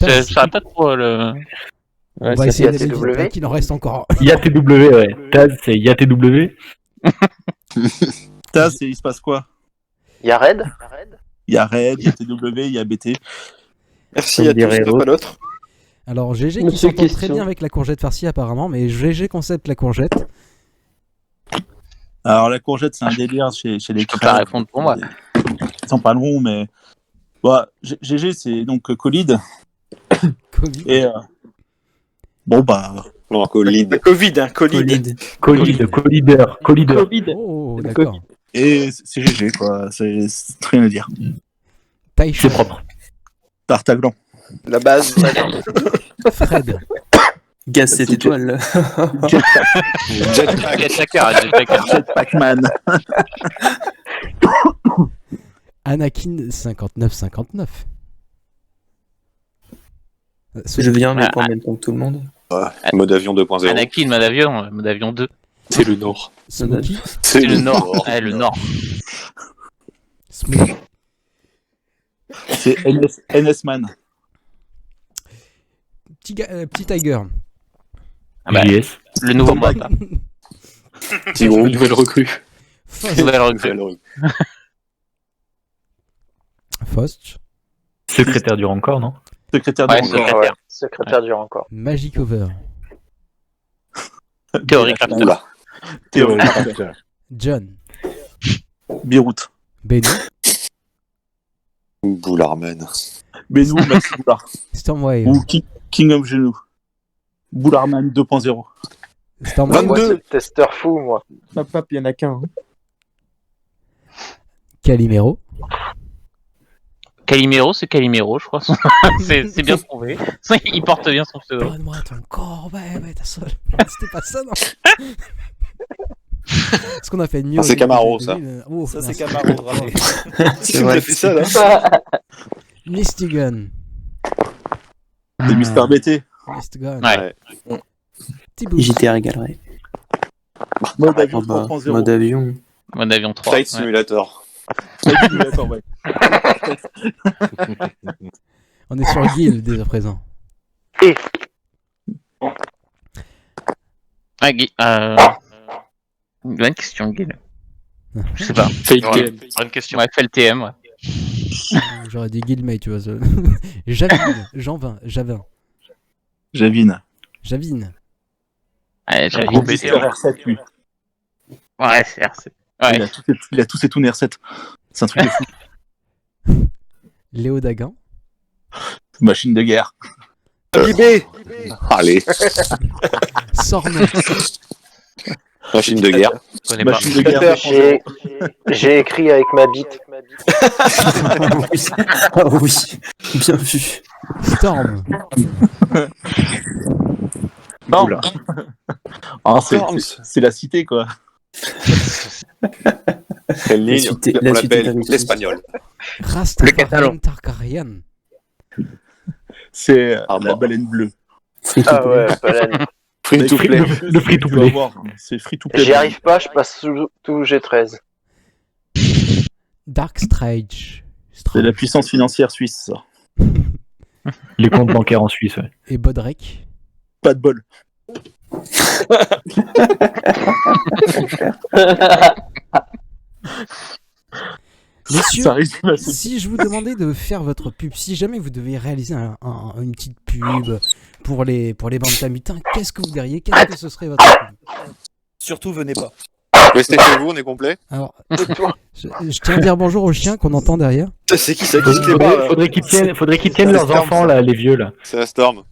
[SPEAKER 2] Je saurais pas trop le.
[SPEAKER 1] On va essayer d'aller vite, qu'il en reste encore.
[SPEAKER 6] YATW, ouais. Taz, c'est YATW.
[SPEAKER 5] Taz, il se passe quoi?
[SPEAKER 11] Y'a Red.
[SPEAKER 5] Il y a Red, il y a TW, il y a BT.
[SPEAKER 4] Merci à tous, pas l'autre.
[SPEAKER 1] Alors GG qui
[SPEAKER 13] Monsieur
[SPEAKER 1] s'entend très
[SPEAKER 13] question.
[SPEAKER 1] bien avec la courgette farcie apparemment, mais GG concept la courgette.
[SPEAKER 5] Alors la courgette, c'est un délire chez les
[SPEAKER 2] Tu peux pas répondre pour moi.
[SPEAKER 5] Ils sont pas longs, mais Bah, GG, c'est donc Colide.
[SPEAKER 1] Covid.
[SPEAKER 5] Et bon, bah.
[SPEAKER 8] Non, Colide.
[SPEAKER 4] Covid, hein, Colide.
[SPEAKER 6] Collideur.
[SPEAKER 1] Oh, d'accord.
[SPEAKER 5] Et c'est GG, quoi. C'est rien à dire.
[SPEAKER 1] Taïcha.
[SPEAKER 6] C'est propre.
[SPEAKER 5] Tartaglan.
[SPEAKER 4] La base.
[SPEAKER 1] Fred.
[SPEAKER 7] Gaz cette étoile.
[SPEAKER 5] Jetpackman.
[SPEAKER 1] Anakin 5959.
[SPEAKER 7] Je viens, mais pas en même temps que tout le monde.
[SPEAKER 8] Mode avion 2.0.
[SPEAKER 2] Anakin, mode avion 2.
[SPEAKER 8] C'est le Nord.
[SPEAKER 1] Smokey.
[SPEAKER 2] C'est le Nord. Ouais, le Nord.
[SPEAKER 1] Smokey.
[SPEAKER 5] C'est NS-Man.
[SPEAKER 1] Petit Tiger.
[SPEAKER 2] Ah bah,
[SPEAKER 6] JS.
[SPEAKER 2] le nouveau mode.
[SPEAKER 8] Petit gros. Nouvelle recrue.
[SPEAKER 2] Nouvelle recrue.
[SPEAKER 1] Faust.
[SPEAKER 6] Secrétaire du Rancor, non?
[SPEAKER 5] Secrétaire du Rancor.
[SPEAKER 11] Ouais, secrétaire du Rancor.
[SPEAKER 1] Magic Over.
[SPEAKER 2] Théorie Crafter.
[SPEAKER 8] Oula.
[SPEAKER 5] Théorie.
[SPEAKER 1] John.
[SPEAKER 5] Beyrouth.
[SPEAKER 1] Benny.
[SPEAKER 8] Boularman.
[SPEAKER 5] Benou, Maxi Boulard.
[SPEAKER 1] Stormwave.
[SPEAKER 5] Ou King of Genou. Boularman 2.0.
[SPEAKER 1] Stormwave.
[SPEAKER 11] Moi, c'est le testeur fou, moi.
[SPEAKER 10] Papa, il y en a qu'un.
[SPEAKER 1] Calimero.
[SPEAKER 2] Calimero, c'est Calimero, je crois. c'est bien trouvé. Il porte bien son pseudo.
[SPEAKER 1] Donne-moi ton corps, ouais, ta seule. C'était pas ça, non? Est-ce qu'on a fait mieux?
[SPEAKER 8] Ah, c'est Camaro, ça.
[SPEAKER 1] Oh,
[SPEAKER 3] Ça, c'est
[SPEAKER 1] mince.
[SPEAKER 3] Camaro, vraiment.
[SPEAKER 4] C'est vrai, fait ça, là.
[SPEAKER 1] Mistigun.
[SPEAKER 5] C'est Mister BT.
[SPEAKER 1] Mistigun.
[SPEAKER 2] Ouais.
[SPEAKER 1] Petit boost.
[SPEAKER 7] JT régalerait.
[SPEAKER 5] Mode avion
[SPEAKER 7] Bah,
[SPEAKER 5] 3.0.
[SPEAKER 7] mode avion.
[SPEAKER 2] Mode avion 3.
[SPEAKER 8] Flight Simulator.
[SPEAKER 5] Simulator, ouais.
[SPEAKER 1] On est sur Guild dès à présent.
[SPEAKER 2] Ah, bonne question, Guil. Je sais pas.
[SPEAKER 8] TM.
[SPEAKER 2] Bonne question. Ouais, fais le TM, ouais.
[SPEAKER 1] J'aurais dit Guildmate, tu vois. Javine. Javin.
[SPEAKER 5] Javine.
[SPEAKER 1] Javine.
[SPEAKER 2] Ouais, j'avais
[SPEAKER 5] Gros
[SPEAKER 2] dit
[SPEAKER 5] Mister
[SPEAKER 2] TM.
[SPEAKER 5] R7, lui.
[SPEAKER 2] Ouais, c'est RC. Ouais.
[SPEAKER 5] Il a tous ses toons R7. C'est un truc de fou.
[SPEAKER 1] Léo Daguin.
[SPEAKER 5] Machine de guerre.
[SPEAKER 4] Libé.
[SPEAKER 8] Allez.
[SPEAKER 1] Sorno.
[SPEAKER 8] Machine de guerre.
[SPEAKER 2] Je connais pas.
[SPEAKER 5] Machine de guerre.
[SPEAKER 11] J'ai écrit avec ma bite.
[SPEAKER 7] Ah oui, bien vu.
[SPEAKER 1] Storm.
[SPEAKER 5] Non.
[SPEAKER 8] Oula.
[SPEAKER 5] Ah, c'est la cité, quoi.
[SPEAKER 8] Quelle ligne?
[SPEAKER 7] suite-
[SPEAKER 8] On
[SPEAKER 7] la suite est
[SPEAKER 8] l'appelle
[SPEAKER 7] avec-
[SPEAKER 8] l'espagnol.
[SPEAKER 1] Rastafarian Targaryen.
[SPEAKER 5] C'est
[SPEAKER 8] Ah,
[SPEAKER 5] la
[SPEAKER 8] bah.
[SPEAKER 5] baleine bleue.
[SPEAKER 11] Ah ouais, baleine.
[SPEAKER 8] Free to play.
[SPEAKER 6] Le free to
[SPEAKER 5] Tu vas
[SPEAKER 6] play.
[SPEAKER 5] voir, c'est free to play.
[SPEAKER 11] J'y arrive pas, je passe tout G13.
[SPEAKER 1] Dark Strage.
[SPEAKER 5] C'est la puissance financière suisse, ça.
[SPEAKER 6] Les comptes bancaires en Suisse, ouais.
[SPEAKER 1] Et Bodrek.
[SPEAKER 5] Pas de bol.
[SPEAKER 1] Messieurs,
[SPEAKER 5] Ça résume assez.
[SPEAKER 1] si je vous demandais de faire votre pub, si jamais vous deviez réaliser une petite pub pour les bantamutins, qu'est-ce que vous diriez? Qu'est-ce que ce serait votre pub?
[SPEAKER 3] Surtout, venez pas.
[SPEAKER 8] Restez chez vous, on est complet.
[SPEAKER 1] Alors, je tiens à dire bonjour aux chiens qu'on entend derrière.
[SPEAKER 4] C'est qui ça? Qu'est-ce que
[SPEAKER 6] Faudrait qu'ils tiennent leurs enfants, là, les vieux, là.
[SPEAKER 8] C'est la Storm.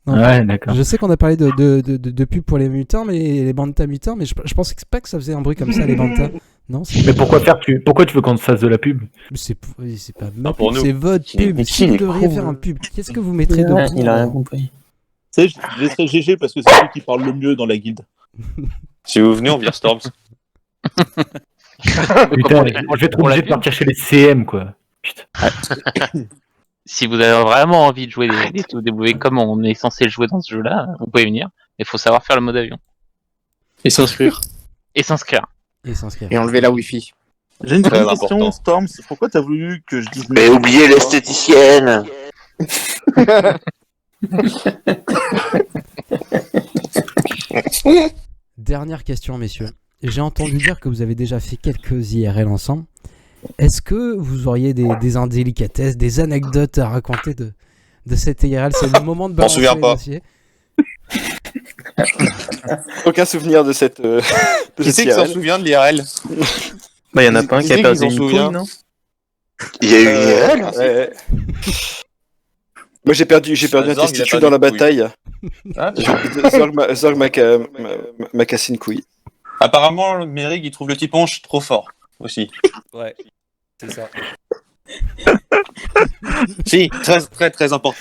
[SPEAKER 1] Non,
[SPEAKER 6] Ouais, d'accord.
[SPEAKER 1] Je sais qu'on a parlé de pub pour les mutins, mais les bantamutins, mais je pensais pas que ça faisait un bruit comme ça, les bantas. Non,
[SPEAKER 6] Mais pourquoi tu veux qu'on te fasse de la pub?
[SPEAKER 1] c'est pas ma
[SPEAKER 8] pour
[SPEAKER 1] pub,
[SPEAKER 8] nous.
[SPEAKER 1] c'est votre pub.
[SPEAKER 7] Mais
[SPEAKER 1] Si
[SPEAKER 7] qui
[SPEAKER 1] vous
[SPEAKER 7] est
[SPEAKER 1] devriez
[SPEAKER 7] con,
[SPEAKER 1] faire
[SPEAKER 7] hein.
[SPEAKER 1] un pub, qu'est-ce que vous mettrez de
[SPEAKER 7] Il a rien compris.
[SPEAKER 5] Tu sais, je laisserai GG parce que c'est celui qui parle le mieux dans la guilde.
[SPEAKER 8] Si vous venez, on vire Storms.
[SPEAKER 6] Putain, je vais être obligé de partir chez les CM, quoi. Putain.
[SPEAKER 2] Si vous avez vraiment envie de jouer des TOW comme on est censé le jouer dans ce jeu-là, vous pouvez venir. Il faut savoir faire le mode avion.
[SPEAKER 10] Et s'inscrire.
[SPEAKER 2] Et s'inscrire.
[SPEAKER 1] Et s'inscrire.
[SPEAKER 10] Et enlever la wifi.
[SPEAKER 5] J'ai une
[SPEAKER 8] Très
[SPEAKER 5] question,
[SPEAKER 8] important.
[SPEAKER 5] Storms. Pourquoi t'as voulu que je dise...
[SPEAKER 11] Mais oubliez l'esthéticienne.
[SPEAKER 1] Dernière question, messieurs. J'ai entendu dire que vous avez déjà fait quelques IRL ensemble. Est-ce que vous auriez des indélicatesses, des anecdotes à raconter de cette IRL? C'est le moment de balancer
[SPEAKER 8] souvient
[SPEAKER 1] les
[SPEAKER 8] pas.
[SPEAKER 1] dossiers.
[SPEAKER 4] Aucun souvenir de cette.
[SPEAKER 8] Qui c'est qui s'en souvient de l'IRL?
[SPEAKER 10] Bah, y en a pas un
[SPEAKER 8] Qui
[SPEAKER 10] qui a
[SPEAKER 8] c'est
[SPEAKER 10] perdu
[SPEAKER 8] qui s'en
[SPEAKER 10] une
[SPEAKER 8] souvient
[SPEAKER 10] couille, non?
[SPEAKER 11] Il y a eu une IRL
[SPEAKER 4] ouais. Moi j'ai perdu un
[SPEAKER 8] Zorg, il a
[SPEAKER 4] testicule
[SPEAKER 8] pas
[SPEAKER 4] dans
[SPEAKER 8] de
[SPEAKER 4] la bataille.
[SPEAKER 10] Ah,
[SPEAKER 4] Zorg m'a cassé une couille.
[SPEAKER 8] Apparemment, Mérig, il trouve le Tiponche trop fort aussi.
[SPEAKER 3] Ouais, c'est ça.
[SPEAKER 8] Si, très très très important.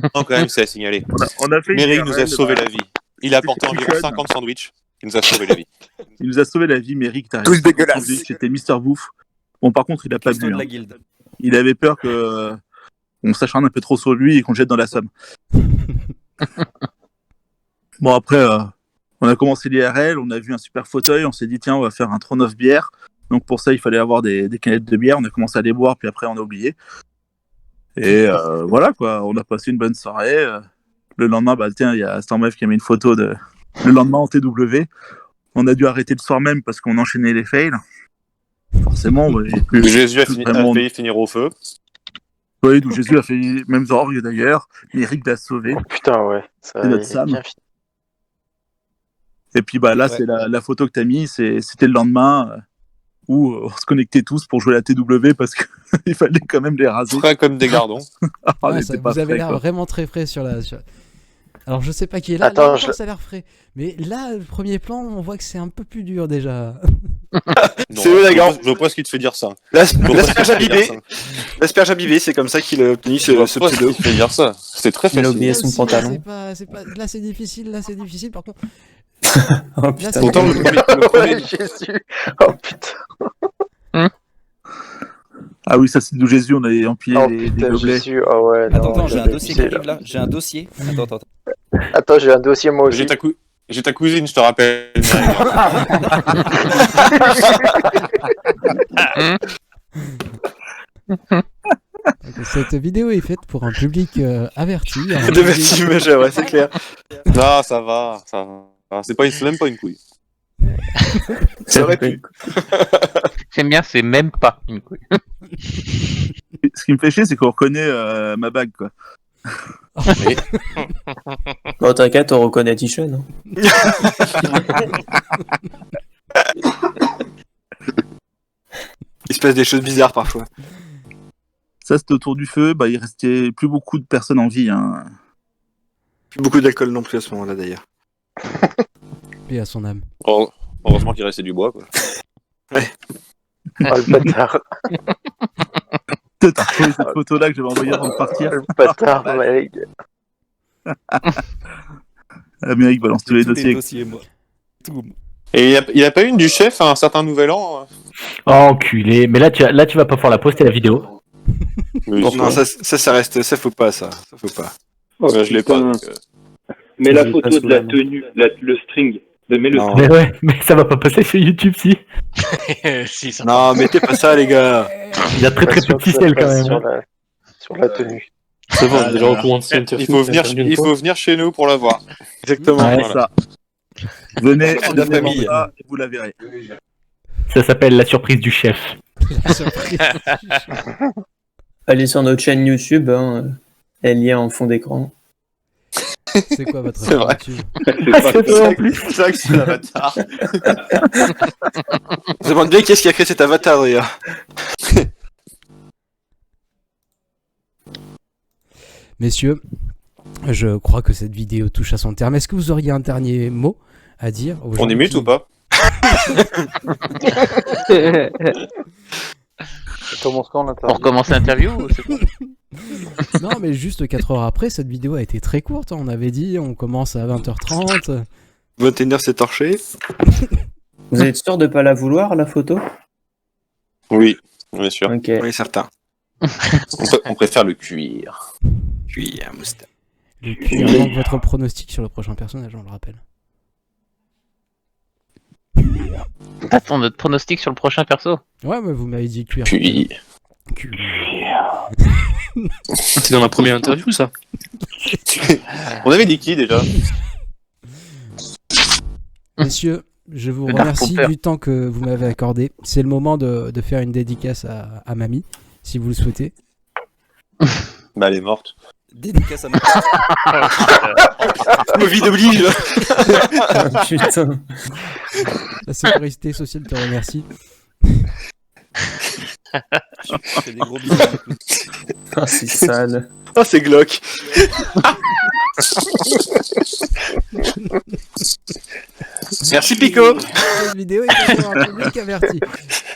[SPEAKER 8] Non, quand même, c'est à signaler.
[SPEAKER 5] On a fait une
[SPEAKER 8] Mérig nous a
[SPEAKER 5] IRL,
[SPEAKER 8] sauvé la vie. Il a apporté environ
[SPEAKER 5] chicken.
[SPEAKER 8] 50 sandwichs. Il nous a sauvé la vie.
[SPEAKER 5] Il nous a sauvé la vie, Mérig. T'as
[SPEAKER 10] Tous
[SPEAKER 5] réussi.
[SPEAKER 10] dégueulasses.
[SPEAKER 5] C'était Mister Bouffe. Bon, par contre, il a pas
[SPEAKER 3] Question
[SPEAKER 5] bu.
[SPEAKER 3] de
[SPEAKER 5] Hein.
[SPEAKER 3] la guilde.
[SPEAKER 5] Il avait peur que on s'acharne un peu trop sur lui et qu'on le jette dans la Somme. Bon, après, on a commencé l'IRL, on a vu un super fauteuil, on s'est dit, tiens, on va faire un 39 bières. Donc pour ça, il fallait avoir des canettes de bière. On a commencé à les boire, puis après, on a oublié. Et voilà, quoi. On a passé une bonne soirée. Le lendemain, bah, tiens, il y a Stormwave qui a mis une photo de le lendemain en TW. On a dû arrêter le soir même parce qu'on enchaînait les fails. Forcément, ouais,
[SPEAKER 8] Jésus a failli finir au feu.
[SPEAKER 5] Oui, d'où Jésus a fait même Zorg d'ailleurs. Eric l'a sauvé.
[SPEAKER 11] Oh, putain, ouais. Ça,
[SPEAKER 5] C'est notre
[SPEAKER 11] il est
[SPEAKER 5] Sam.
[SPEAKER 11] bien fini.
[SPEAKER 5] Et puis bah là,
[SPEAKER 3] Ouais.
[SPEAKER 5] c'est la photo que t'as mis. C'était le lendemain où on se connectait tous pour jouer à la TW parce qu'il fallait quand même les raser.
[SPEAKER 8] Frais comme des gardons.
[SPEAKER 5] Ah, on
[SPEAKER 1] Ouais,
[SPEAKER 5] était
[SPEAKER 1] ça-
[SPEAKER 5] pas
[SPEAKER 1] vous avez
[SPEAKER 5] frais,
[SPEAKER 1] l'air
[SPEAKER 5] quoi.
[SPEAKER 1] vraiment très frais sur la. Alors je sais pas qui est là,
[SPEAKER 11] Attends,
[SPEAKER 1] là
[SPEAKER 11] je-
[SPEAKER 1] ça a l'air frais. Mais là, le premier plan, on voit que c'est un peu plus dur déjà.
[SPEAKER 8] Non,
[SPEAKER 4] C'est eux, la garde.
[SPEAKER 8] Je vois pas ce qui te fait dire ça.
[SPEAKER 4] L'asperge imbibée. L'asperge imbibée, c'est comme ça qu'il a obtenu
[SPEAKER 8] Je vois
[SPEAKER 4] ce
[SPEAKER 8] pas ce
[SPEAKER 4] pseudo.
[SPEAKER 8] qui te fait dire ça. C'est très
[SPEAKER 7] Il a
[SPEAKER 8] facile.
[SPEAKER 7] oublié
[SPEAKER 1] Là
[SPEAKER 7] son
[SPEAKER 1] aussi,
[SPEAKER 7] pantalon.
[SPEAKER 1] c'est pas... Là c'est difficile, par contre.
[SPEAKER 7] Oh
[SPEAKER 1] Là,
[SPEAKER 7] putain.
[SPEAKER 1] c'est-
[SPEAKER 8] Pourtant, le
[SPEAKER 11] Ouais,
[SPEAKER 8] premier-
[SPEAKER 11] Jésus. Oh putain.
[SPEAKER 5] Ah oui, ça c'est d'où Jésus, on avait empilé
[SPEAKER 11] Oh
[SPEAKER 5] les
[SPEAKER 11] putain,
[SPEAKER 5] gobelets.
[SPEAKER 11] Jésus. Ah ouais, non.
[SPEAKER 3] Attends, j'ai un
[SPEAKER 11] j'avais
[SPEAKER 3] dossier qui
[SPEAKER 11] pissé,
[SPEAKER 3] arrive là. J'ai un dossier. Attends.
[SPEAKER 11] Attends, j'ai un dossier moi aussi.
[SPEAKER 8] J'ai ta cousine, je te rappelle.
[SPEAKER 1] Donc, cette vidéo est faite pour un public averti. un
[SPEAKER 4] De
[SPEAKER 1] public-
[SPEAKER 4] vertige majeur, ouais, c'est clair.
[SPEAKER 8] Non, ça va. C'est même pas une couille.
[SPEAKER 4] Ça aurait pu.
[SPEAKER 2] J'aime bien, c'est même pas une couille.
[SPEAKER 5] Ce qui me fait chier, c'est qu'on reconnaît ma bague, quoi.
[SPEAKER 7] Bon, t'inquiète, on reconnaît T-Shirt, non?
[SPEAKER 4] Il se passe des choses bizarres parfois.
[SPEAKER 5] Ça, c'était autour du feu. Bah, il restait plus beaucoup de personnes en vie. Hein.
[SPEAKER 4] Plus beaucoup d'alcool non plus à ce moment-là d'ailleurs.
[SPEAKER 1] Paix à son âme.
[SPEAKER 8] Heureusement qu'il restait du bois, quoi.
[SPEAKER 11] Oh le bâtard.
[SPEAKER 5] T'as retrouvé cette photo-là que j'avais envoyée avant de partir.
[SPEAKER 11] Le bâtard, mec.
[SPEAKER 5] Amérique balance tous les
[SPEAKER 3] Tous les
[SPEAKER 5] dossiers.
[SPEAKER 3] dossiers, moi. Tout.
[SPEAKER 8] Et il a pas une du chef à un certain nouvel an.
[SPEAKER 6] Oh, enculé. Mais là, tu vas pas pouvoir la poster la vidéo.
[SPEAKER 4] Non, ça reste, ça faut pas, ça faut pas.
[SPEAKER 8] Ouais, je l'ai pas.
[SPEAKER 14] putain.
[SPEAKER 8] Donc,
[SPEAKER 14] Mais la
[SPEAKER 7] Je
[SPEAKER 14] photo
[SPEAKER 7] passe
[SPEAKER 14] de la
[SPEAKER 7] sous la main.
[SPEAKER 14] tenue, le string. Mets le
[SPEAKER 4] Non.
[SPEAKER 6] Mais ouais, mais ça va pas passer sur YouTube si.
[SPEAKER 2] Si, ça
[SPEAKER 4] Non, mettez pas ça, les gars.
[SPEAKER 6] Il y a très
[SPEAKER 11] Pas
[SPEAKER 6] très
[SPEAKER 11] sûr
[SPEAKER 6] peu de
[SPEAKER 11] que ça
[SPEAKER 6] ficelle quand
[SPEAKER 11] passe
[SPEAKER 6] même.
[SPEAKER 11] sur la tenue.
[SPEAKER 10] C'est bon, déjà on commence à
[SPEAKER 8] il faut venir chez nous pour la voir.
[SPEAKER 4] Exactement.
[SPEAKER 6] Ouais.
[SPEAKER 5] C'est ça. Venez,
[SPEAKER 4] C'est de la famille.
[SPEAKER 5] ça, et vous la verrez.
[SPEAKER 6] Ça s'appelle la surprise du chef.
[SPEAKER 1] La surprise.
[SPEAKER 7] Allez sur notre chaîne YouTube, hein, elle y est en fond d'écran.
[SPEAKER 1] C'est quoi votre
[SPEAKER 8] C'est vrai.
[SPEAKER 1] YouTube
[SPEAKER 6] C'est vrai en plus.
[SPEAKER 8] C'est vrai que c'est l'avatar.
[SPEAKER 4] On se demande bien qui est-ce qui a créé cet avatar d'ailleurs.
[SPEAKER 1] Messieurs, je crois que cette vidéo touche à son terme. Est-ce que vous auriez un dernier mot à dire aux gens
[SPEAKER 8] On est mute
[SPEAKER 1] qui-
[SPEAKER 8] ou pas?
[SPEAKER 11] Ça commence quand
[SPEAKER 2] On
[SPEAKER 11] l'interview?
[SPEAKER 2] recommence l'interview ou c'est quoi?
[SPEAKER 1] Non, mais juste 4 heures après, cette vidéo a été très courte. On avait dit, on commence à 20h30.
[SPEAKER 4] 21h c'est torché.
[SPEAKER 7] Vous êtes sûr de pas la vouloir, la photo?
[SPEAKER 8] Oui, bien sûr.
[SPEAKER 7] Ok.
[SPEAKER 4] Oui, certain.
[SPEAKER 8] On préfère le cuir.
[SPEAKER 4] Puis un moustache.
[SPEAKER 1] Le cuir. Donc votre pronostic sur le prochain personnage, on le rappelle.
[SPEAKER 2] Attends, notre pronostic sur le prochain perso.
[SPEAKER 1] Ouais, mais vous m'avez dit cuir.
[SPEAKER 8] Cuir.
[SPEAKER 10] C'est dans la première interview ça.
[SPEAKER 8] On avait dit qui déjà?
[SPEAKER 1] Messieurs, je vous
[SPEAKER 2] Le Dark
[SPEAKER 1] remercie
[SPEAKER 2] Trooper.
[SPEAKER 1] du temps que vous m'avez accordé. C'est le moment de faire une dédicace à Mamie, si vous le souhaitez.
[SPEAKER 8] Bah, elle est morte.
[SPEAKER 3] Dédicace à ma
[SPEAKER 4] Covid oblige.
[SPEAKER 7] Putain.
[SPEAKER 1] La sécurité sociale te remercie.
[SPEAKER 3] Je fais des gros bisous.
[SPEAKER 7] Ah, c'est sale.
[SPEAKER 4] Oh, c'est glauque. Merci Pico.
[SPEAKER 1] Cette vidéo est pour un public averti.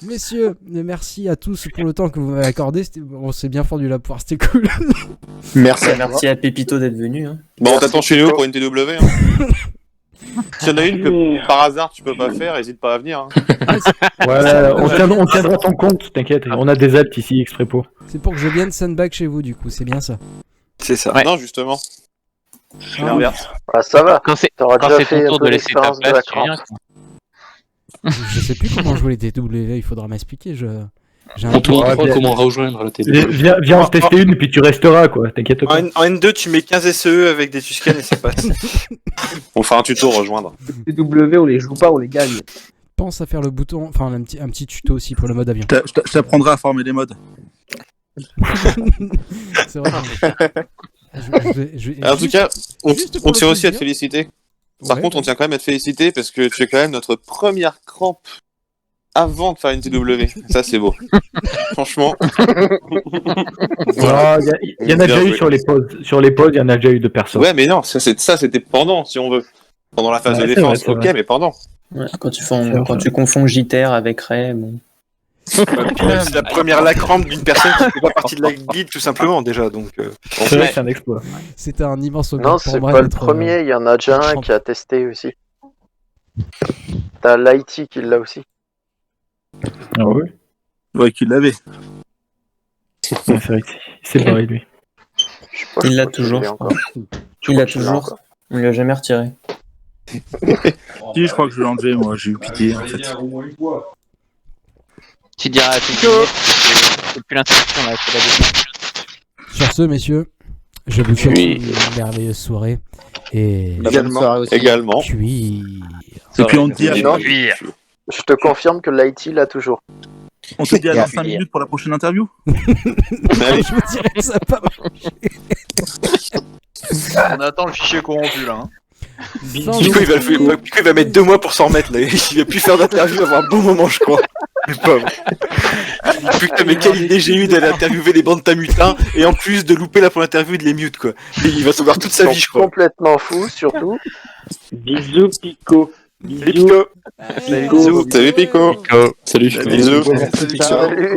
[SPEAKER 1] Messieurs, merci à tous pour le temps que vous m'avez accordé. On s'est bien fendu la poire, c'était cool.
[SPEAKER 7] Merci à Pépito d'être venu. Hein.
[SPEAKER 8] Bon, on t'attend chez nous pour une TW. Hein. S'il y en a une que par hasard tu peux pas faire, hésite pas à venir. Hein.
[SPEAKER 6] Ouais, on tiendra ton compte, t'inquiète. On a des apps ici exprès pour.
[SPEAKER 1] C'est pour que je vienne sandbag chez vous, du coup, c'est bien ça.
[SPEAKER 4] C'est ça.
[SPEAKER 8] Non, justement.
[SPEAKER 4] C'est l'inverse.
[SPEAKER 11] Ah, ça va.
[SPEAKER 2] Quand c'est
[SPEAKER 11] T'auras déjà
[SPEAKER 2] ton
[SPEAKER 11] fait un
[SPEAKER 2] tour
[SPEAKER 11] peu
[SPEAKER 2] de laisser ta
[SPEAKER 11] l'expérience de la
[SPEAKER 2] place, tu viens.
[SPEAKER 11] crampe.
[SPEAKER 1] Je sais plus comment jouer les TW, il faudra m'expliquer. J'ai un
[SPEAKER 10] On te
[SPEAKER 1] peu-
[SPEAKER 10] montrera comment rejoindre la télé.
[SPEAKER 6] Viens en tester une et puis tu resteras, quoi. T'inquiète pas.
[SPEAKER 4] En N2, tu mets 15 SE avec des Tuscans et ça passe.
[SPEAKER 8] On fera un tuto rejoindre.
[SPEAKER 13] Les W, on les joue pas, on les gagne.
[SPEAKER 1] Pense à faire le bouton, enfin un petit tuto aussi pour le mode avion.
[SPEAKER 5] Je t'apprendrai à former des modes.
[SPEAKER 1] C'est vrai.
[SPEAKER 8] En tout cas, on
[SPEAKER 1] juste pour
[SPEAKER 8] tient
[SPEAKER 1] le
[SPEAKER 8] aussi à te
[SPEAKER 1] plaisir.
[SPEAKER 8] féliciter. Par
[SPEAKER 1] Ouais.
[SPEAKER 8] contre, on tient quand même à te féliciter parce que tu es quand même notre première crampe avant de faire une TW. Ça, c'est beau. Franchement.
[SPEAKER 6] Ah, il y en a déjà eu sur les pauses. Sur les pauses, il y en a déjà eu de personnes.
[SPEAKER 8] Ouais, mais non, ça c'était pendant, si on veut. Pendant la phase
[SPEAKER 6] Ouais,
[SPEAKER 8] de
[SPEAKER 6] c'est
[SPEAKER 8] défense,
[SPEAKER 6] vrai, c'est
[SPEAKER 8] ok,
[SPEAKER 6] vrai.
[SPEAKER 8] mais pendant.
[SPEAKER 7] Ouais, quand tu confonds JTR avec Ray, bon.
[SPEAKER 4] C'est la première lacrampe d'une personne qui fait pas partie de la guide, tout simplement, déjà. Donc,
[SPEAKER 6] C'est vrai que c'est un exploit.
[SPEAKER 1] C'était un immense honneur
[SPEAKER 11] Non,
[SPEAKER 1] pour
[SPEAKER 11] c'est
[SPEAKER 1] moi
[SPEAKER 11] pas le
[SPEAKER 1] d'être,
[SPEAKER 11] premier, il y en a déjà un
[SPEAKER 1] champ.
[SPEAKER 11] qui a testé aussi. T'as l'IT qui l'a aussi.
[SPEAKER 6] Ah ouais.
[SPEAKER 5] Ouais, qu'il l'avait.
[SPEAKER 6] C'est vrai qu'il s'est barré, lui.
[SPEAKER 11] Je sais pas,
[SPEAKER 7] Il
[SPEAKER 11] je
[SPEAKER 7] l'a
[SPEAKER 11] crois qu'il
[SPEAKER 7] toujours,
[SPEAKER 11] l'ait
[SPEAKER 7] je
[SPEAKER 11] encore.
[SPEAKER 7] crois.
[SPEAKER 11] Je
[SPEAKER 7] Il
[SPEAKER 11] crois
[SPEAKER 7] l'a
[SPEAKER 11] qu'il l'a
[SPEAKER 7] toujours.
[SPEAKER 11] encore.
[SPEAKER 7] On lui a jamais retiré.
[SPEAKER 5] Si, je crois que je l'ai enlevé, moi, j'ai eu pitié, en fait.
[SPEAKER 2] Tu diras à tout le monde, c'est plus l'interruption là, c'est la deuxième.
[SPEAKER 1] Sur ce, messieurs, je vous souhaite
[SPEAKER 8] Oui.
[SPEAKER 1] une merveilleuse soirée et
[SPEAKER 8] Également.
[SPEAKER 1] cuire.
[SPEAKER 5] Et puis on te dit à
[SPEAKER 11] Non, je te confirme que l'IT l'a toujours.
[SPEAKER 5] On te dit à dans 5 minutes pour la prochaine interview.
[SPEAKER 8] Allez.
[SPEAKER 1] Je vous dirais que ça a pas marché.
[SPEAKER 15] On attend le fichier corrompu là. Hein.
[SPEAKER 4] Pico, il va mettre 2 mois pour s'en remettre, là. Il va plus faire d'interview avant un bon moment, je crois. Le pauvre. Putain, mais quelle idée j'ai eu d'aller interviewer les bandes tamutins et en plus de louper la première interview et de les mute, quoi. Et il va sauver toute sa vie, je crois.
[SPEAKER 11] Complètement fou, surtout.
[SPEAKER 14] Bisous, Pico.
[SPEAKER 4] Salut, Pico.
[SPEAKER 8] Salut Pico.
[SPEAKER 10] Salut.
[SPEAKER 8] Bisous.
[SPEAKER 11] Salut.